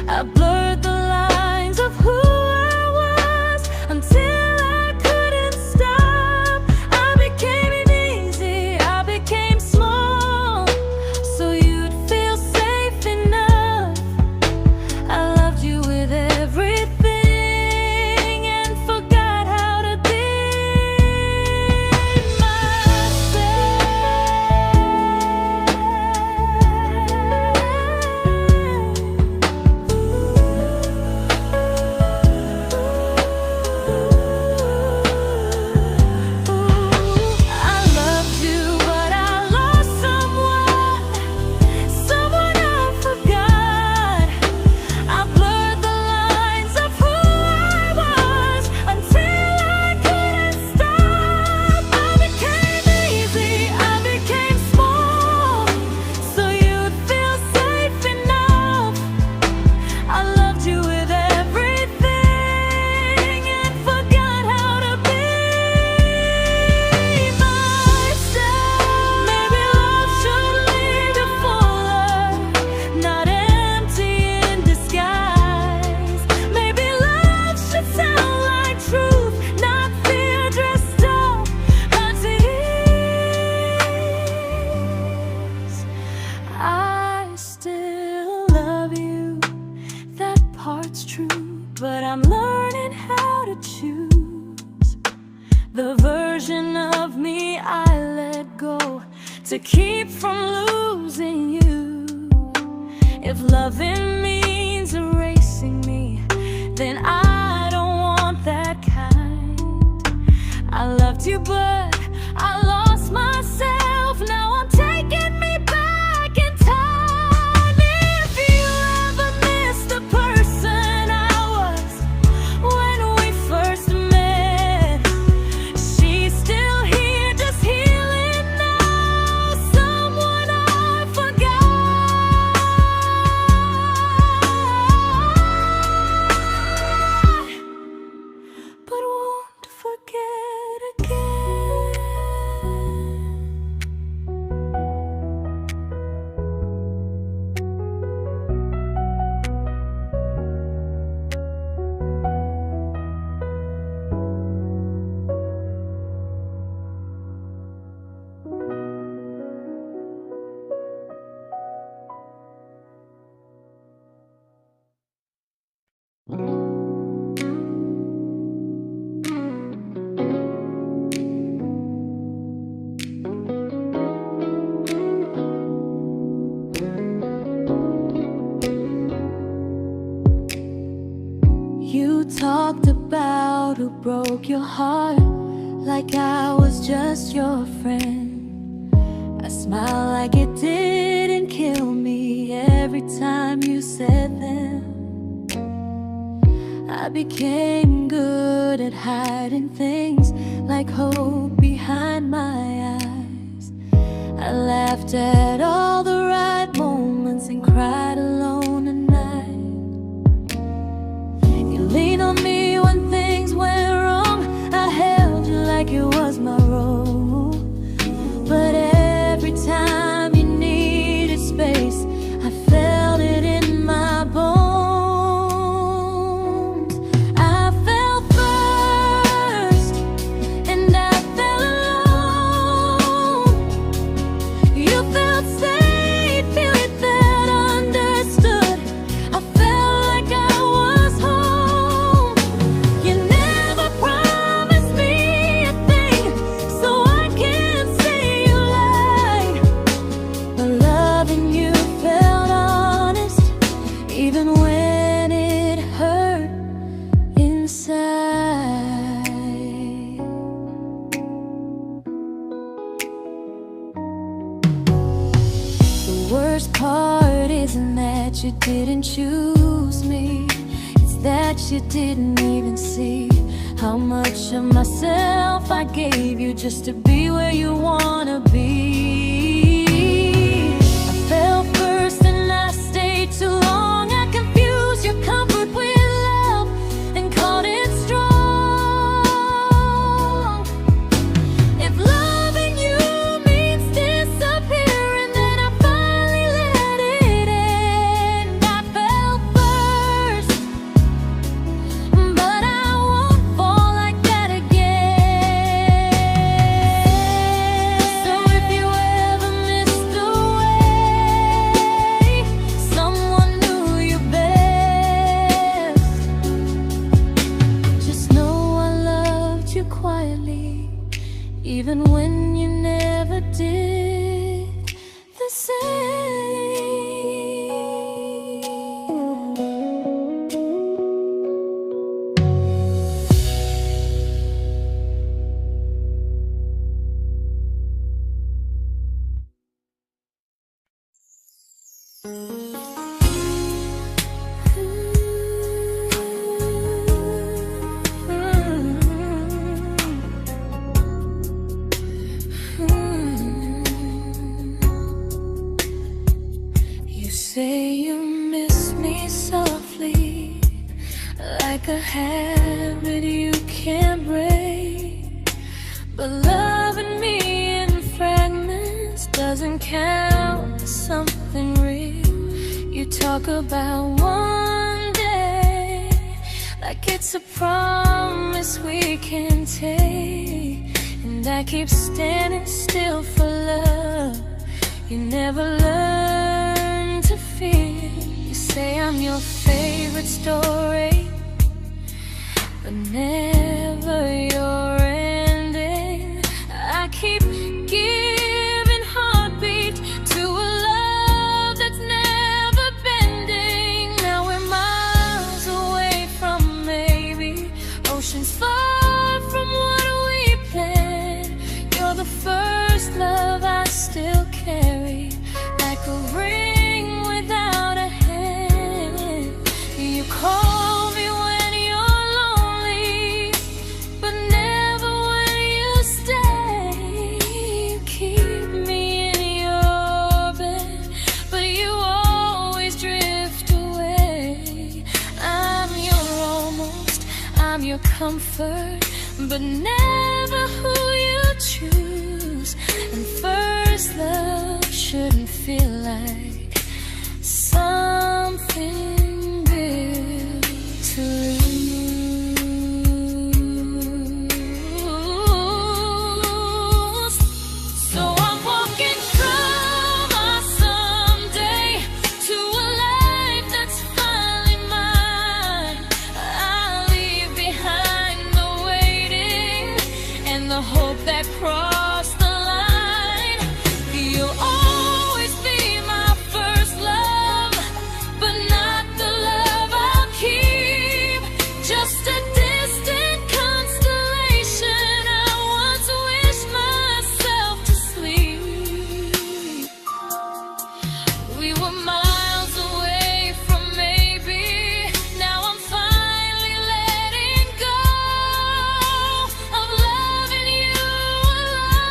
I blurred the lines of who I was until I couldn't stop. I became easy, I became small, so you'd feel safe enough. I loved you with everything and forgot how to be I loved you, but I lost someone I forgot. I blurred the lines of who I was until I couldn't stop. I became easy, I became small, so you'd feel safe enough. I loved you with everything and forgot how to be myself. Maybe love should lead you fuller, not empty in disguise. Maybe love should sound like truth, not fear dressed up as ease. I still love you, that part's true, but I'm learning how to choose the version of me I let go to keep from losing you. If loving means erasing me, then I don't want that kind. I loved you, but I lost myself. Now I'm taking me back in time. If you ever missed the person I was when we first met, she's still here, just healing now. Someone I forgot, but won't forget again. You talked about who broke your heart, like I was just your friend. I smile like it didn't kill me every time you said them. I became good at hiding things like hope behind my eyes. I laughed at all the right moments and cried alone at night. You leaned on me when things went wrong. I held you like it was my role. But every time you needed space, I felt it in my bones. I fell first, and I fell alone. You felt safe. worst part isn't that you didn't choose me, it's that you didn't even see how much of myself I gave you just to be where you wanna be. I fell first and I stayed too long. I confused your comfort with love and called it strong. If loving you means disappearing, then I finally let it end. I fell first, but I won't fall like that again. So if you ever missed the way someone knew you best, just know I loved you quietly, even when you never did the same. You say you miss me softly, like a habit you can't break. But loving me in fragments doesn't count as something real. You talk about one day like it's a promise we can take, and I keep standing still for love. You never learn to feel. You say I'm your favorite story, but never your ending. I keep giving heartbeat to a love that's never bending. Now we're miles away from maybe oceans far from what we planned. You're the first love I still carry, like a ring without a hand. You call me when you're lonely, but never when you stay. You keep me in your bed, but you always drift away. I'm your almost, I'm your comfort, but never who you choose. And first love shouldn't feel like something built to lose. So I'm walking from my someday to a life that's finally mine. I'll leave behind the waiting and the hope that crossed the line. You'll always be my first love, but not the love I'll keep. Just a distant constellation I once wished myself to sleep. We were miles away from maybe. Now I'm finally letting go of loving you alone.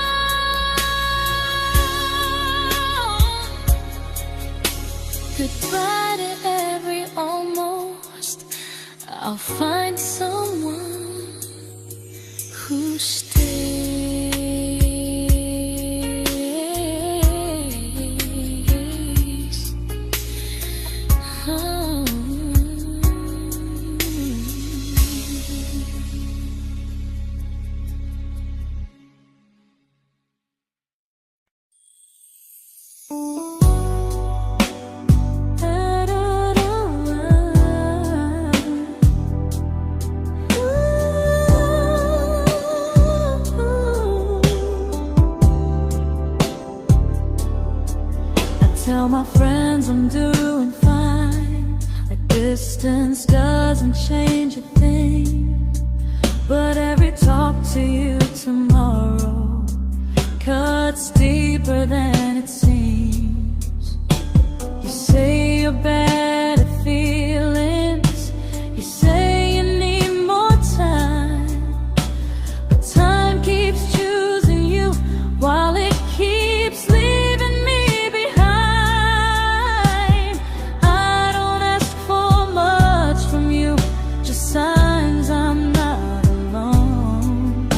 Goodbye to every almost. I'll find someone who stays. Oh. Tell my friends I'm doing fine, that distance doesn't change a thing. But every talk to you tomorrow cuts deeper than it seems. your better feelings. You say you need more time, but time keeps choosing you while it keeps leaving me behind. I don't ask for much from you, just signs I'm not alone.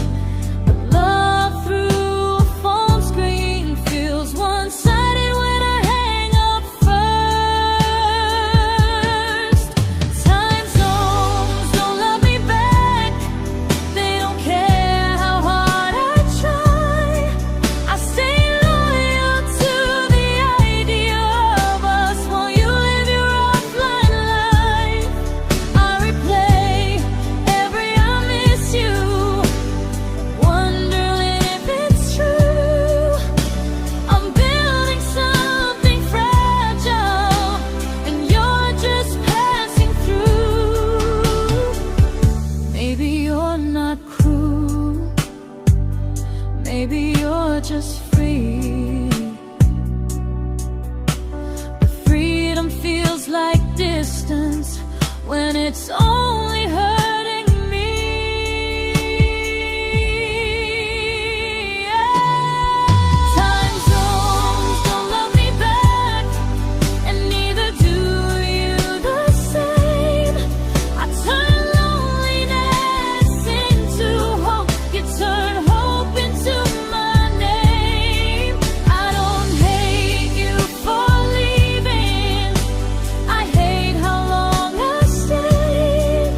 But love through a phone screen feels one-sided when I hang up first. Time zones don't love me back. They don't care how hard I try. I stay loyal to the idea of us while you live your offline life. I replay every I miss you, wondering if it's true. I'm building something fragile, and you're just passing through. Maybe you're not cruel, maybe you're just free. But freedom feels like distance when it's only hurting me. Time zones don't love me back, and neither do you the same. I turn loneliness into hope, you turn hope into my name. I don't hate you for leaving, I hate how long I stayed.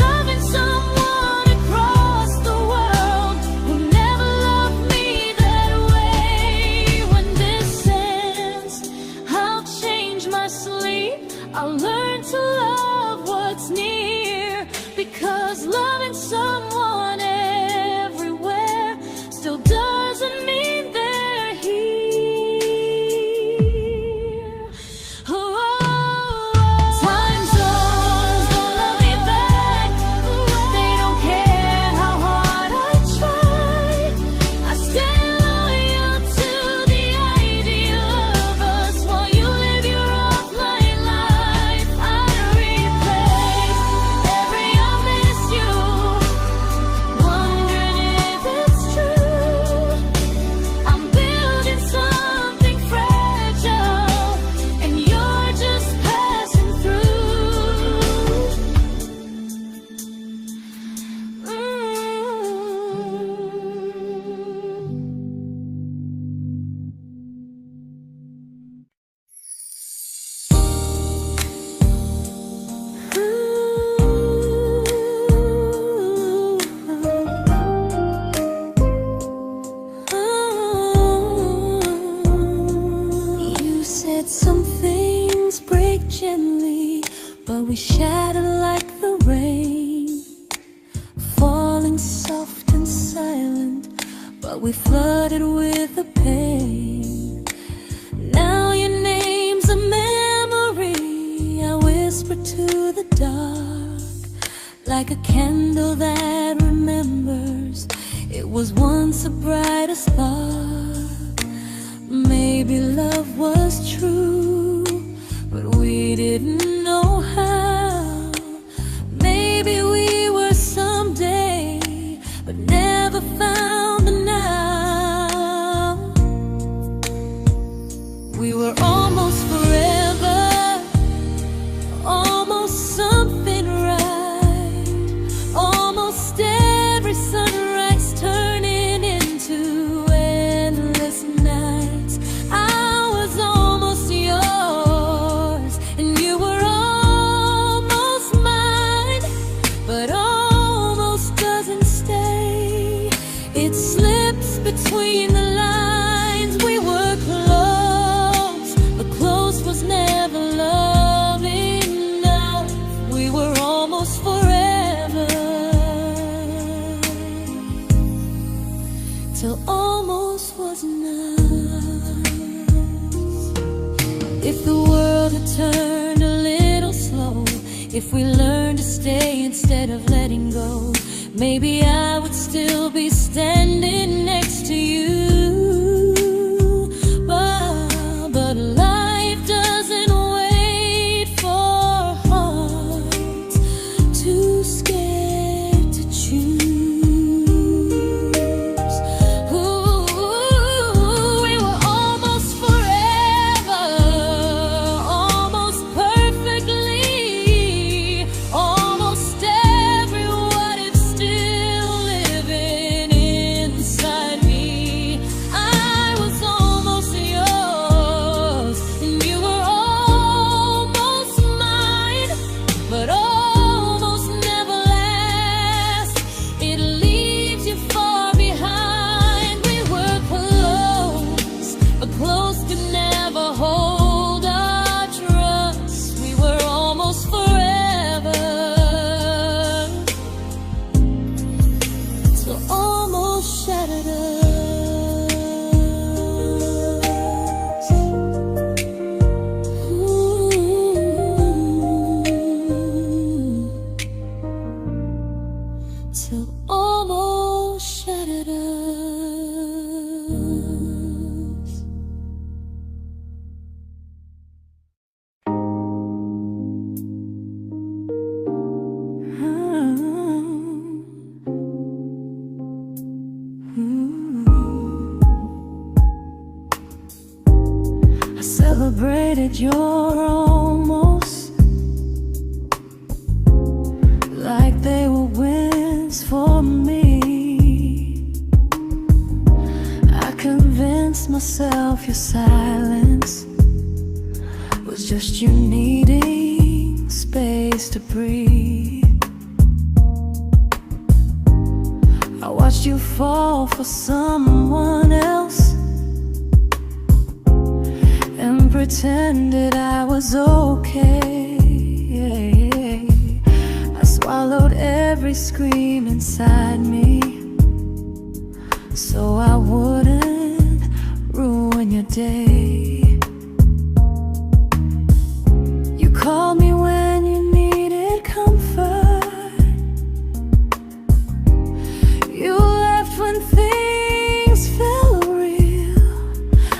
Loving someone across the world who never loved me that way. When this ends, I'll change my sleep, I'll learn to love what's near, because loving someone everywhere still doesn't mean they're here. Time zones don't love me back. They don't care how hard I try. I stay loyal to the idea of us while you live your offline life. I replay every I miss you, wondering if it's true. I'm building something fragile, and you're just passing through. You said some things break gently, but we shatter like the rain, falling soft and silent, but we flooded with the pain. Now your name's a memory I whisper to the dark, like a candle that remembers it was once a brighter spark. Maybe love was true, but we didn't know how. Maybe we were someday, but never found the now. We were almost forever, almost something right, almost every sunrise turning into endless nights. I was almost yours, and you were almost mine, but almost doesn't stay. It slips between the lines. We were close, but close was never love enough. We were almost forever, till almost was enough. If the world had turned a little slow, if we learned to stay instead of letting go, maybe I would still be standing next to you. But life doesn't wait. I celebrated your almost like they were wins for me. I convinced myself your silence was just you needing space to breathe. I watched you fall for someone else and pretended I was okay. I swallowed every scream inside me so I wouldn't ruin your day. You called me when you needed comfort. You left when things felt real.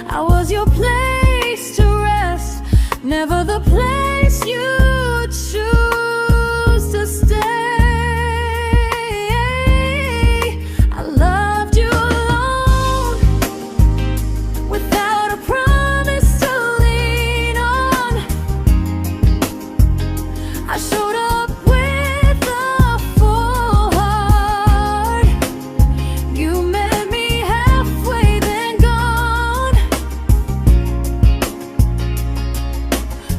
I was your place to rest, never the place you choose to stay. I loved you alone, without a promise to lean on. I showed up with a full heart. You met me halfway, then gone.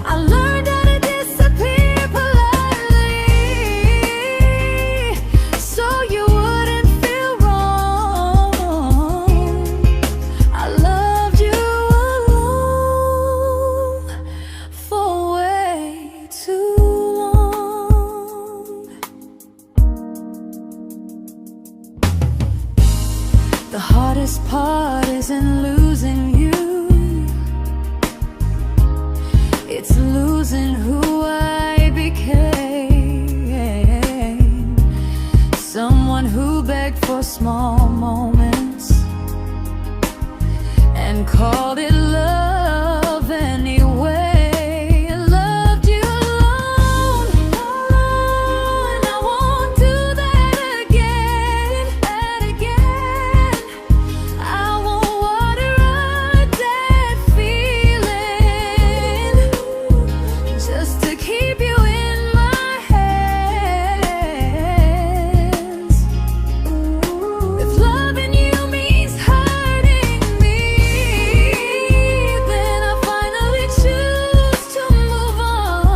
I learned how to disappear politely, so you wouldn't feel wrong. I loved you alone for way too long. The hardest part isn't losing you, it's losing who I became. Someone who begged for small moments and called it love anyway. I loved you alone, and I won't do that again. I won't water a dead feeling just to keep you in my hands. If loving you means hurting me, then I finally choose to move on.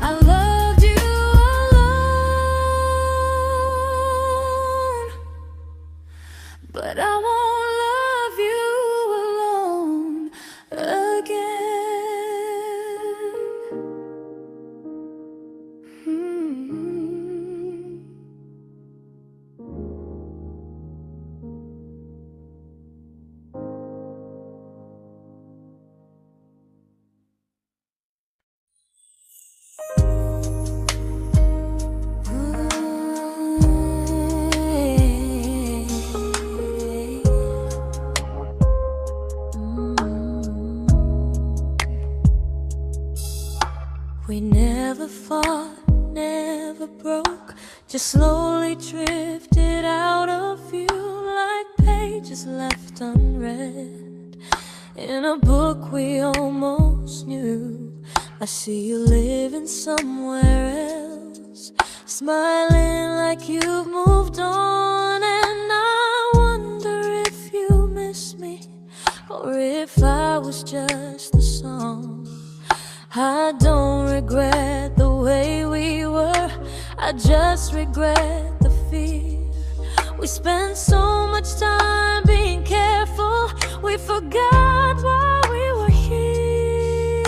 I loved you alone, but I won't love you alone again. We never fought, never broke, just slowly drifted out of view like pages left unread in a book we almost knew. I see you living somewhere else, smiling like you've moved on, and I wonder if you miss me or if I was just the song. I don't regret the way we were, I just regret the fear. We spent so much time being careful, we forgot why we were here.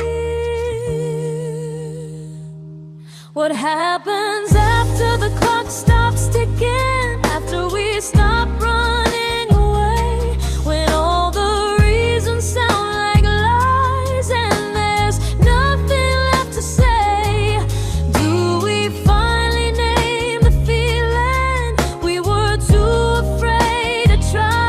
What happens after the clock stops ticking, after we stop running away, when all the reasons sound like lies and there's nothing left to say? Do we finally name the feeling we were too afraid to try?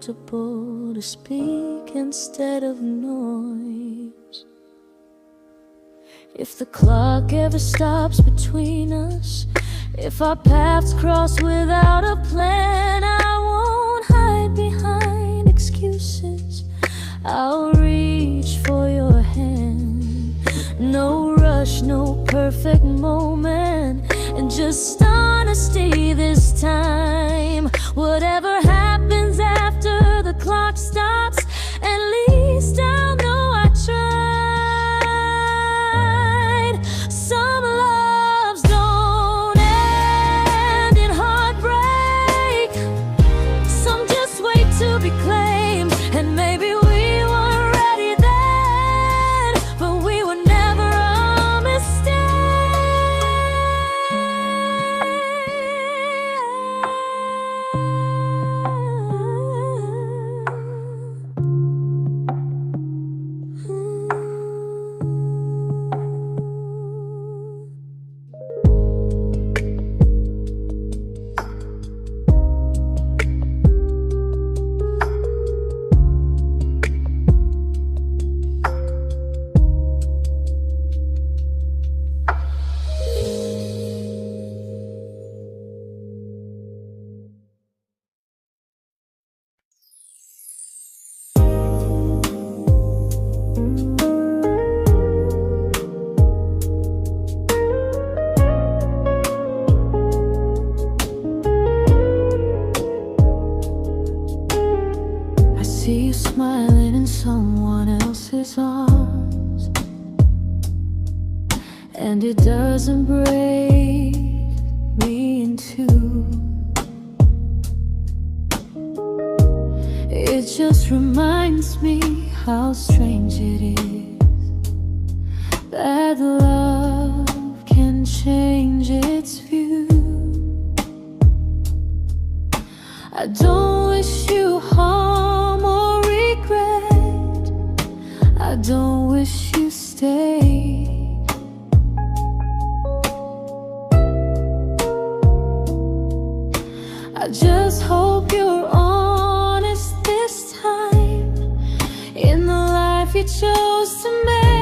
comfortable to speak instead of noise. If the clock ever stops between us, if our paths cross without a plan, I won't hide behind excuses. I'll reach for your hand. No rush, no perfect moment, and just honesty this time. Whatever happens after the clock stops, at least I'll know I tried. Some loves don't end in heartbreak, some just wait to be claimed. And maybe we weren't ready then, but we were never a mistake. I see you smiling in someone else's arms, and it doesn't break me in two. It just reminds me how strange it is that love can change its view. I don't wish you harm or regret, I don't wish you stayed. I just hope you're honest this time in the life you chose to make.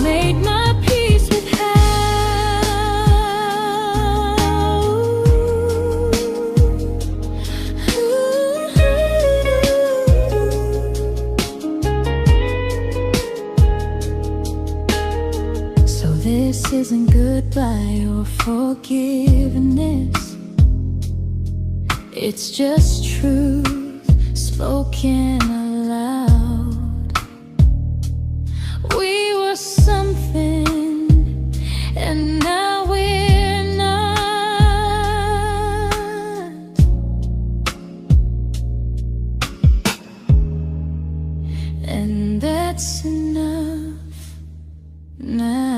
made my peace with This isn't goodbye or forgiveness. It's just truth spoken aloud. We were something, and now we're not. And that's enough now.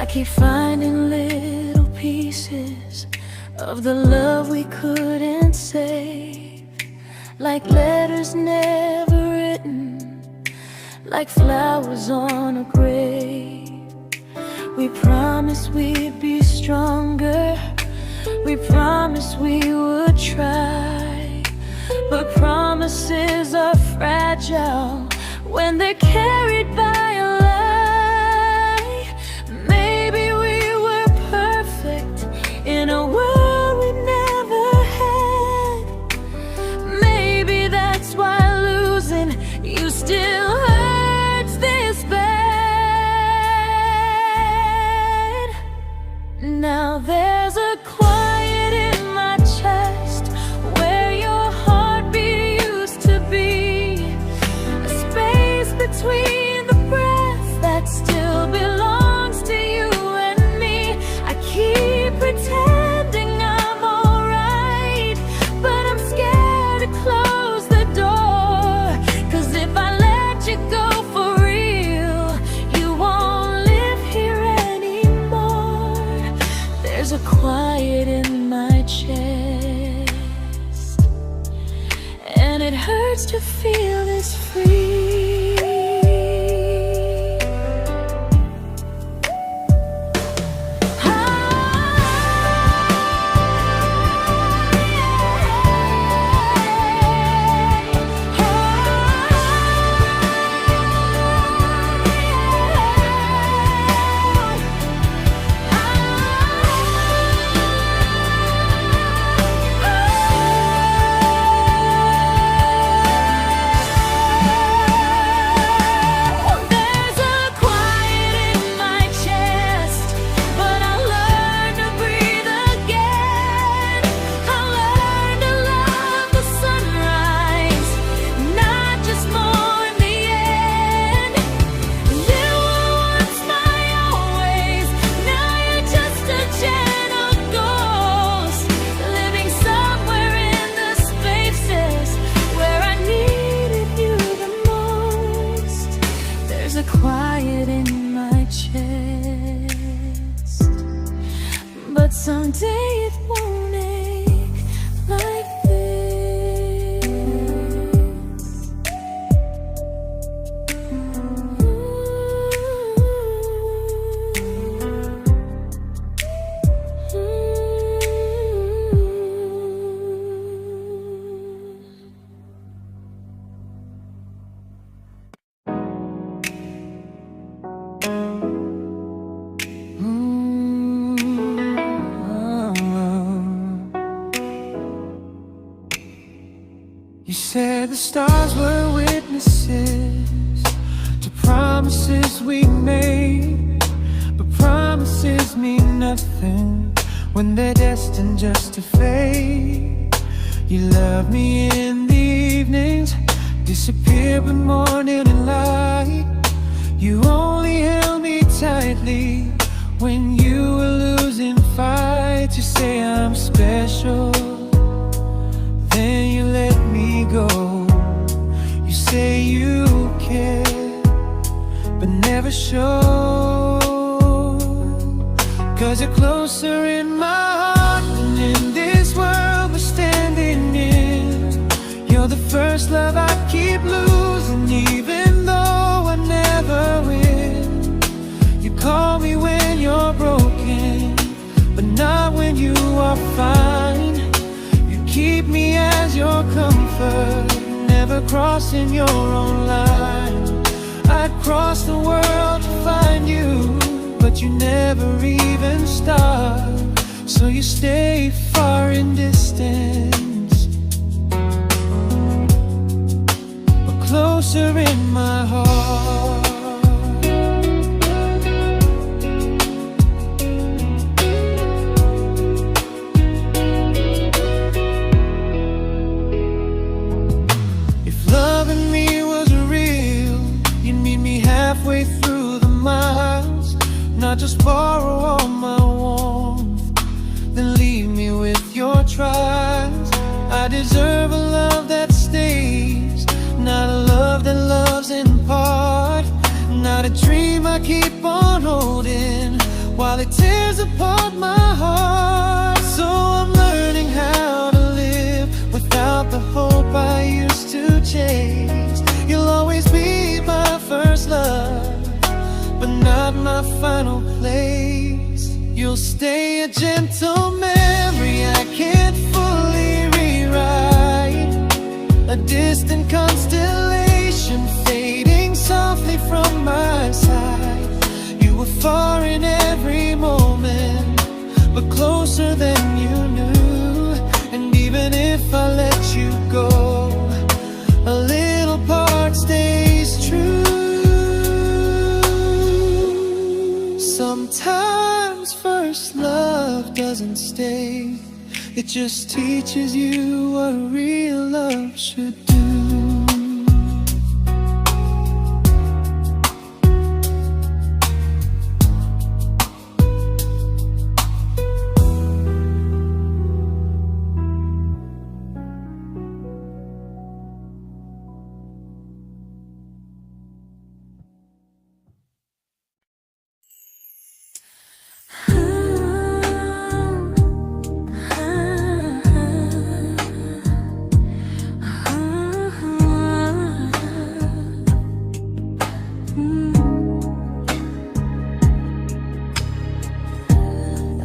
I keep finding little pieces of the love we couldn't save, like letters never written, like flowers on a grave. We promised we'd be stronger, we promised we would try, but promises are fragile when they're carried by a lie. Maybe we were perfect in a world we never had. Maybe that's why losing you still hurts this bad. Now there's a quiet in my chest where your heartbeat used to be, a space between the breaths that still belongs to you and me. I keep pretending I'm alright, but I'm scared to close the door, 'cause if I let you go for real, you won't live here anymore. There's a quiet in my chest, and it hurts to feel this free. Quiet in my chest, but someday it won't ache like this. You said the stars were witnesses to promises we made, but promises mean nothing when they're destined just to fade. You love me in the evenings, disappear when morning and light. You only held me tightly when you were losing fights. You say I'm special, then you let me go. You say you care, but never show, 'cause you're closer in my heart than in comfort, never crossing your own line. I'd cross the world to find you, but you never even start. So you stay far in distance, but closer in my heart. If loving me was real, you'd meet me halfway through the miles, not just borrow all my warmth, then leave me with your trials. I deserve a love that stays, not a love that loves in part, not a dream I keep on holding while it tears apart my heart. So I'm learning how to live without the hope I used to chase. You'll always be my first love, but not my final place. You'll stay a gentle memory I can't fully rewrite, a distant constellation fading softly from my side. You were far in every moment, but closer than you knew. And even if I let you go, a little part stays true. Sometimes first love doesn't stay, it just teaches you what real love should do.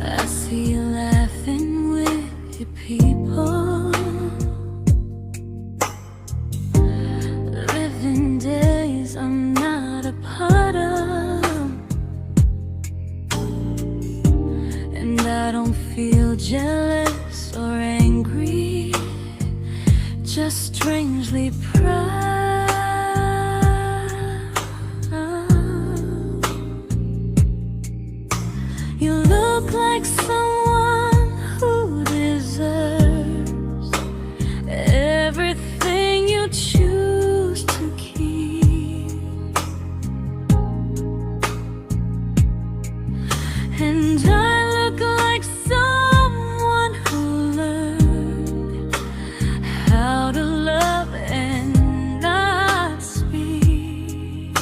I see you laughing with your people, living days I'm not a part of, and I don't feel jealous or angry, just strangely proud. You look like someone who deserves everything you choose to keep, and I look like someone who learned how to love and not speak.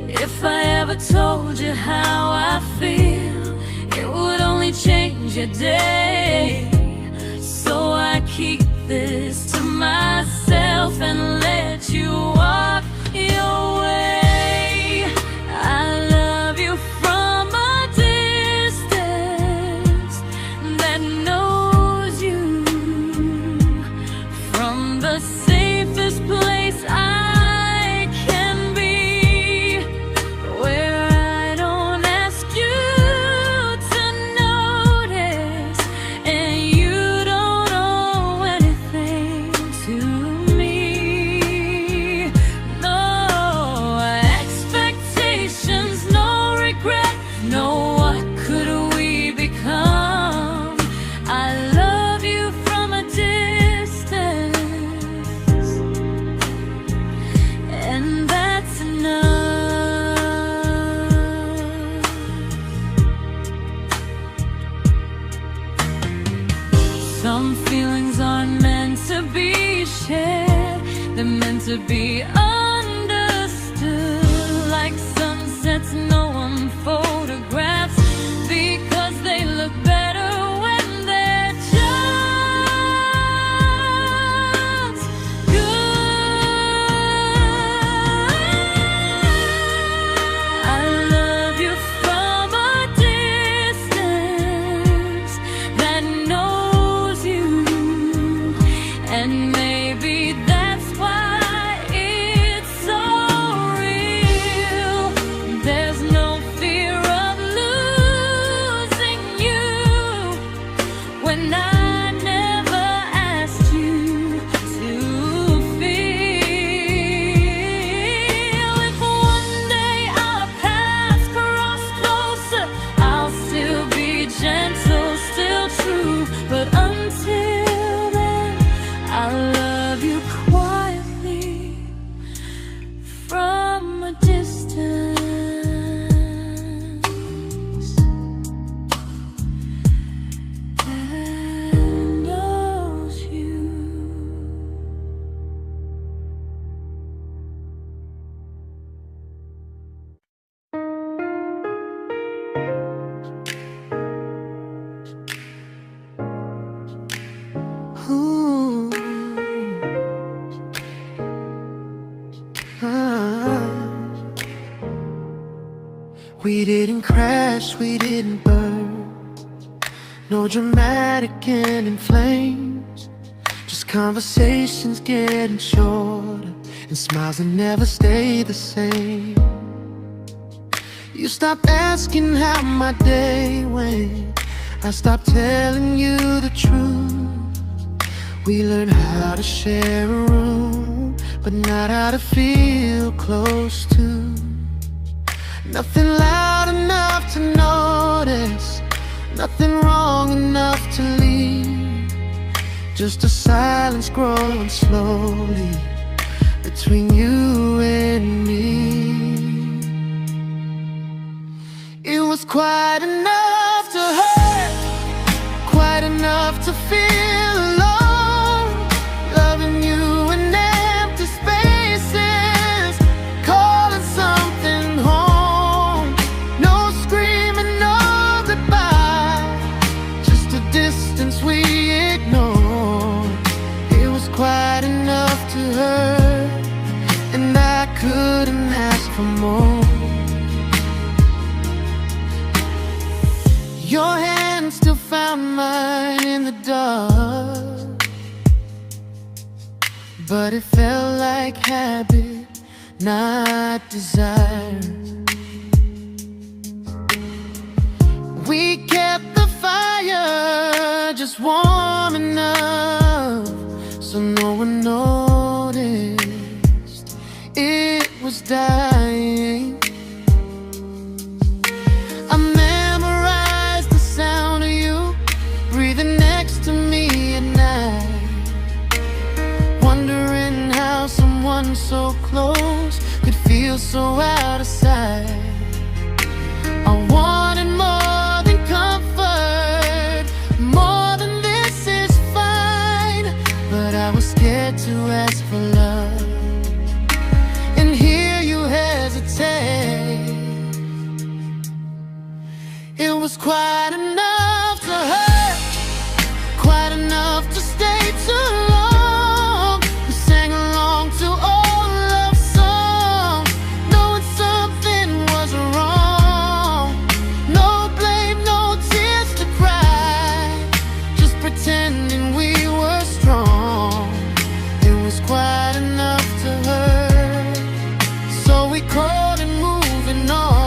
If I ever told you how I feel, it would only change your day. So I keep this to myself and let you walk your way. I love you from a distance that knows you, from the safest place I can be, where I don't ask you to notice, and you don't owe anything to me. No expectations, no regret, no what could we become. I love you from a distance, and that's enough. Some feelings aren't meant to be shared, they're meant to be understood, like sunsets no one photographs, because they look better when they're just good. I love you from a distance, We didn't crash, we didn't burn. No dramatic end in flames. Just conversations getting shorter, and smiles that never stay the same. You stopped asking how my day went. I stopped telling you the truth. We learned how to share a room, but not how to feel close to. Nothing loud enough to notice, nothing wrong enough to leave. Just a silence growing slowly between you and me. It was quite enough to hurt, quite enough to feel alone. Loving you in empty spaces, calling something home. No screaming, no goodbye, just a distance we ignored. It was quite enough to hurt, and I couldn't ask for more. Your hand still found mine in the dark, but it felt like habit, not desire. We kept the fire just warm enough so no one noticed it was dying. I memorized the sound of you breathing next to me at night, wondering how someone so close could feel so out of sight. I wanted more than comfort, more than this is fine, but I was scared to ask for love and hear you hesitate. It was quite enough to hurt, quite enough to stay too long. We sang along to old love songs, knowing something was wrong. No blame, no tears to cry, just pretending we were strong. It was quite enough to hurt, so we called and moving on.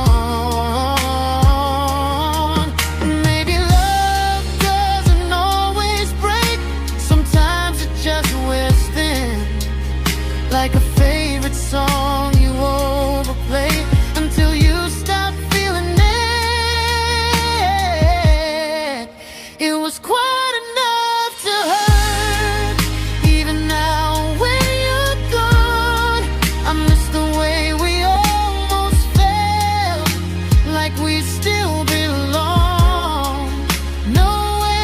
Like a favorite song you overplay until you stop feeling it. It was quite enough to hurt. Even now when you're gone, I miss the way we almost felt, like we still belong. No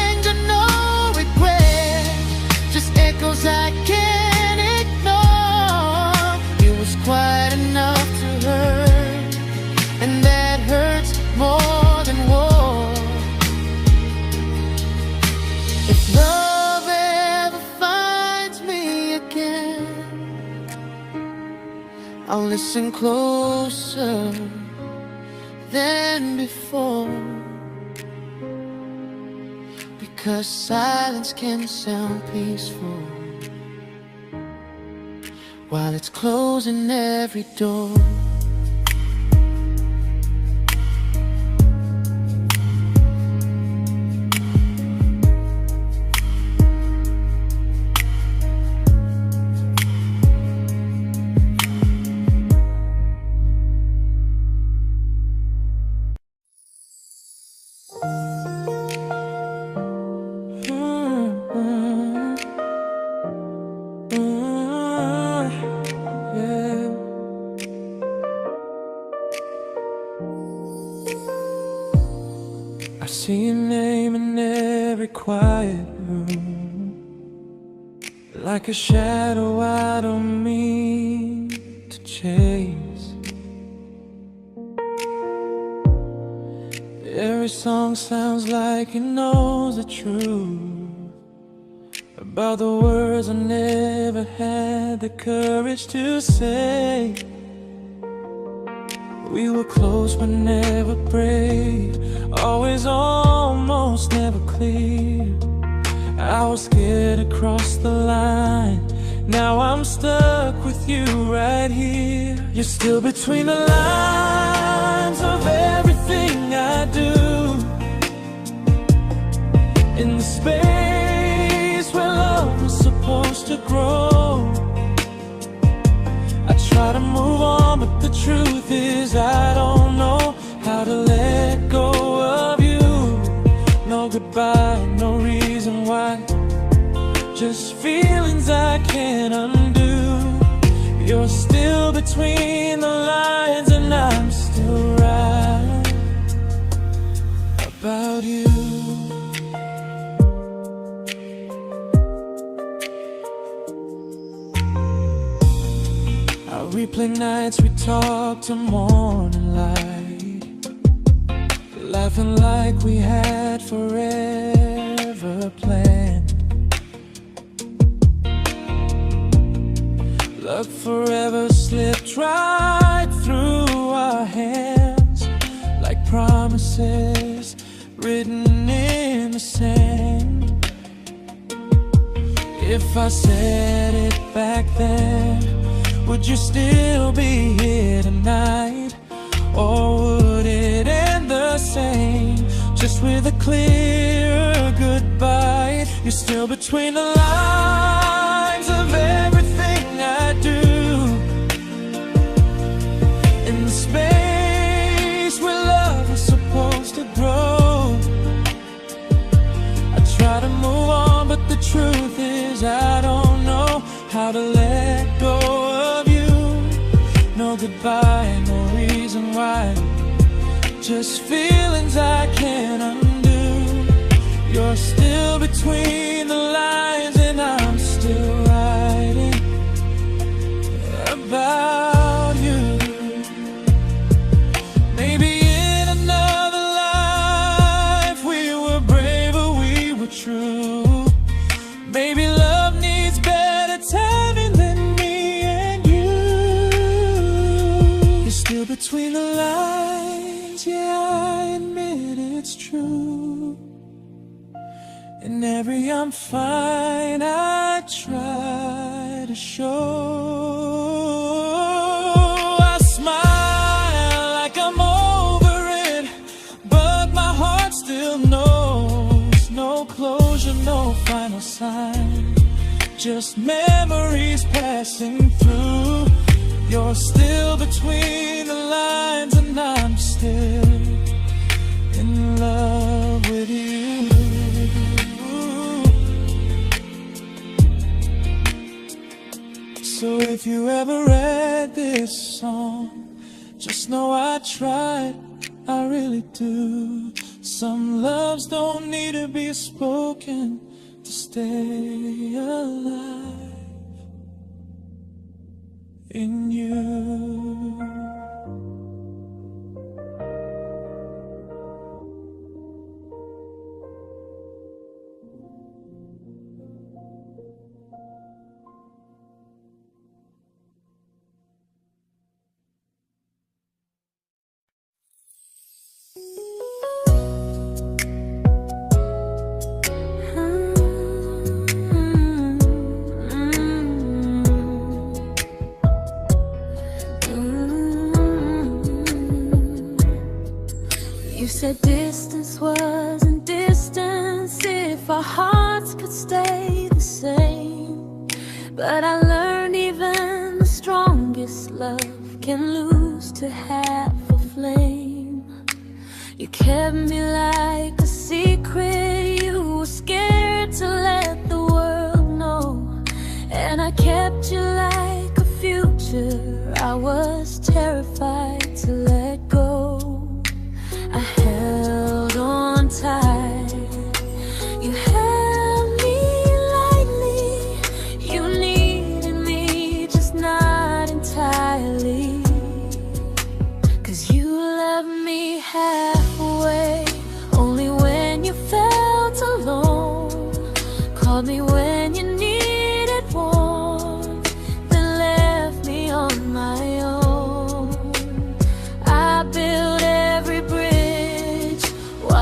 anger, no regret, just echoes I can't ignore. It was quite enough to hurt, and that hurts more than war. If love ever finds me again, I'll listen closer than before, because silence can sound peaceful while it's closing every door. I see your name in every quiet room, like a shadow I don't mean to chase. Every song sounds like it knows the truth about the words I never had the courage to say. We were close but never prayed, always almost never clear. I was scared to cross the line, now I'm stuck with you right here. You're still between the lines of everything I do, in the space where love was supposed to grow. I try to move on, but the truth is I don't know how to let go of you. No goodbye, no reason why, just feelings I can't undo. You're still between the lines and I'm still right about you. I replay nights we talk to morning light, laughing like we had forever planned. Luck forever slipped right through our hands, like promises written in the sand. If I said it back then, would you still be here tonight? Or would it end the same, just with a clear goodbye? You're still between the lines of everything I do, in the space where love was supposed to grow. I try to move on, but the truth is I don't know how to let go of you. No goodbye, no reason why, just feelings I can't undo. You're still between the lines and I'm still writing about you. Maybe in another life we were braver, we were true. Maybe love needs better timing than me and you. You're still between the lines, yeah, I admit it's true. In every I'm fine I try to show. I smile like I'm over it, but my heart still knows. No closure, no final sign, just memories passing through. You're still between the lines and I'm still in love with you. So if you ever read this song, just know I tried, I really do. Some loves don't need to be spoken to stay alive in you. You said distance wasn't distance if our hearts could stay the same. But I learned even the strongest love can lose to half a flame. You kept me like a secret, you were scared to let the world know. And I kept you like a future, I was terrified to let go. I held on tight, you held me lightly. You needed me, just not entirely. 'Cause you left me halfway, only when you felt alone. Called me when you needed warmth, then left me on my own. I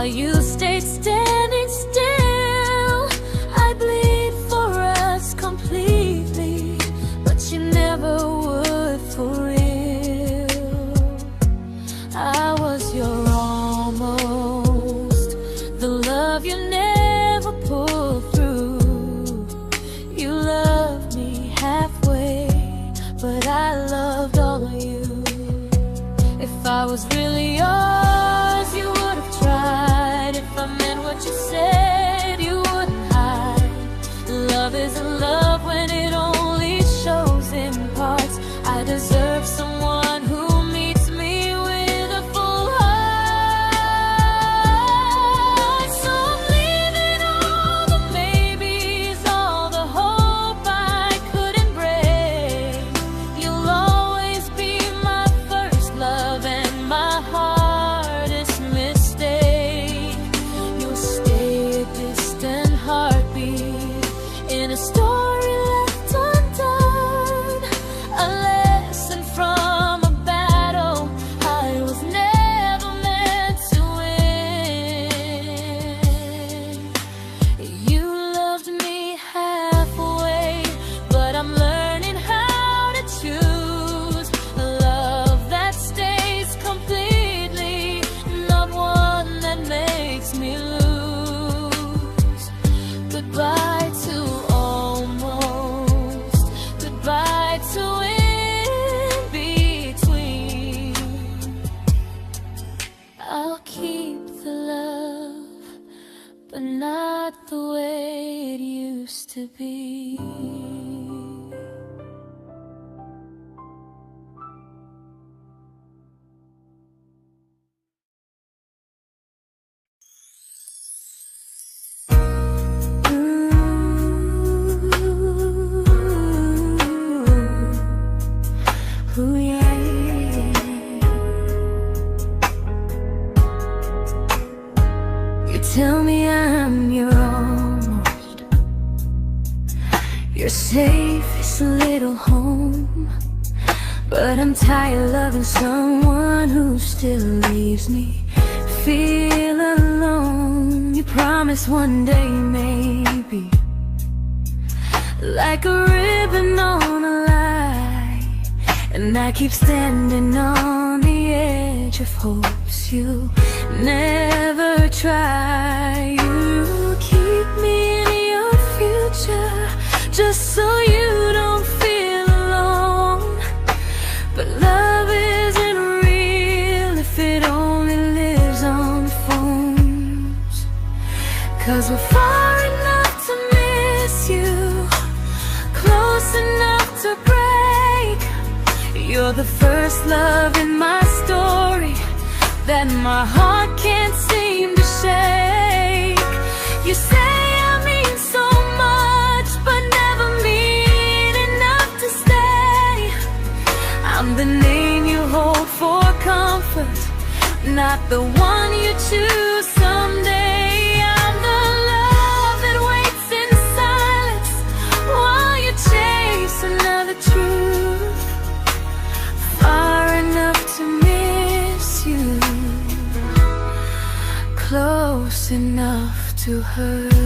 you stayed standing still. I bleed for us completely, but you never would for real. I was your almost, the love you never pulled through. You loved me halfway, but I loved all of you. If I was really yours, you would have tried. If I meant what you said, you wouldn't hide. Love isn't love when it only shows in parts. I deserve someone who meets me with a full heart. So I'm leaving all the maybes, all the hope I couldn't break. You'll always be my first love and my hardest mistake. You'll stay a distant heartbeat in a story left undone, a lesson from a battle I was never meant to win. You loved me halfway, but I'm learning how to choose a love that stays completely, not one that makes me lose. Goodbye to almost, goodbye to in between. I'll keep the love, but not the way it used to be. Ooh, yeah. You tell me I'm your almost, your safest little home, but I'm tired loving someone who still leaves me feel alone. You promise one day maybe, like a ribbon on a line, and I keep standing on the edge of hopes you never try. You keep me in your future just so you don't feel alone. But love isn't real if it only lives on the phones. 'Cause we're far enough to miss you, close enough to break. You're the first love in my story that my heart can't seem to shake. You say I mean so much, but never mean enough to stay. I'm the name you hold for comfort, not the one you choose someday. I'm the love that waits in silence while you chase another truth. Far enough to miss you, close enough to hurt.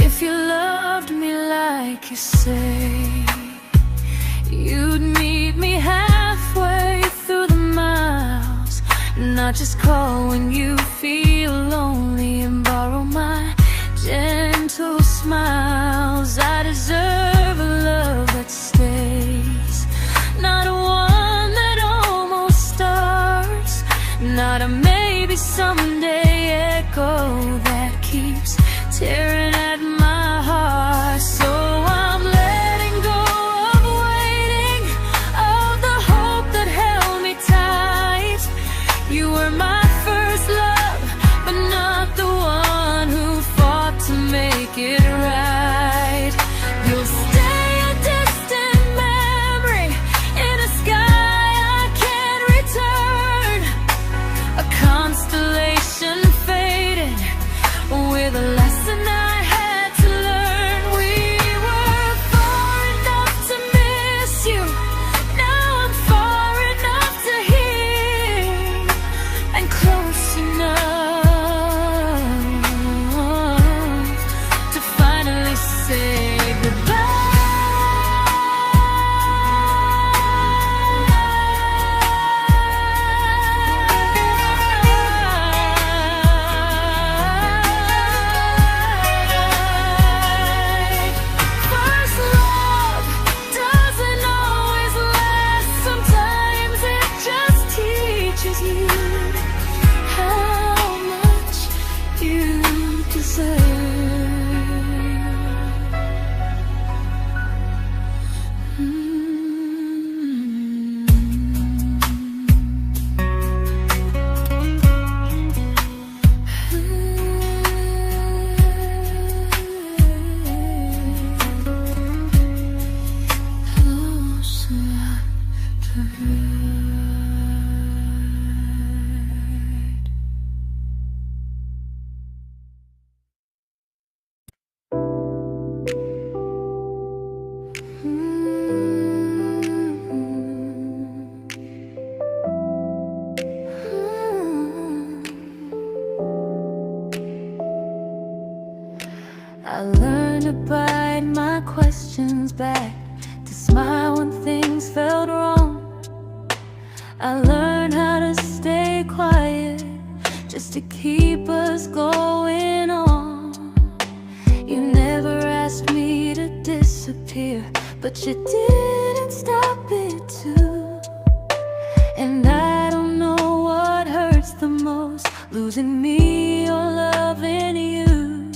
If you loved me like you say, you'd meet me halfway through the miles, not just call when you feel lonely and borrow my gentle smiles. I deserve a love that stays, not one that almost starts, not a maybe someday echo that keeps tearing at my heart. So I'm letting go of waiting, of the hope that held me tight. You were my first love, but not the one who fought to make it right. You'll stay a distant memory in a sky I can't return, a constellation faded with a lesson I I learned to bite my questions back, to smile when things felt wrong. I learned how to stay quiet, just to keep us going on. You never asked me to disappear, but you didn't stop it too. And I don't know what hurts the most, losing me or loving you.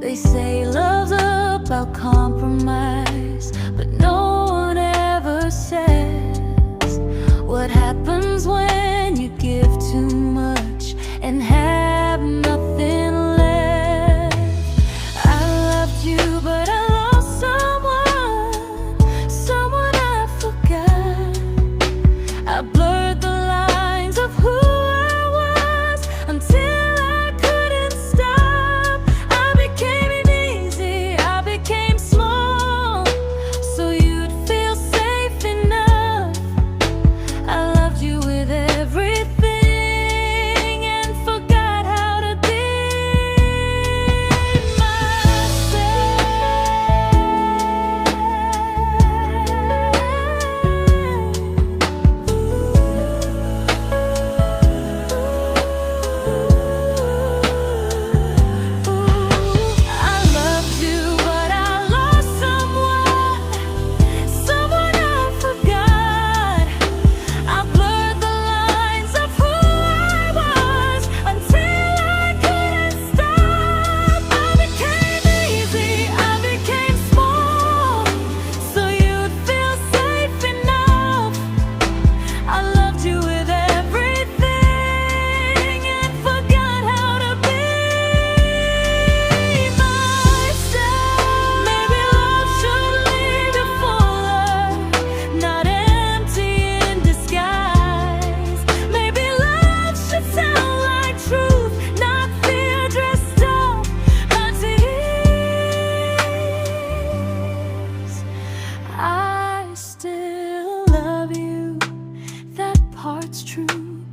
They say love's about compromise, but no one ever says what happens when you give too much and have nothing left. I loved you, but I lost someone I forgot. I blurred the lines of who I was until I couldn't stop. I became easy, I became small, so you'd feel safe enough. I loved you with everything and forgot how to be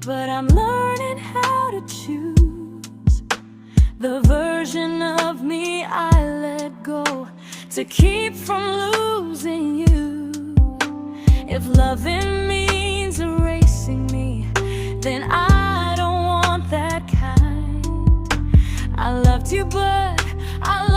but I'm learning how to choose the version of me I let go to keep from losing you. If loving means erasing me, then I don't want that kind. I loved you, but I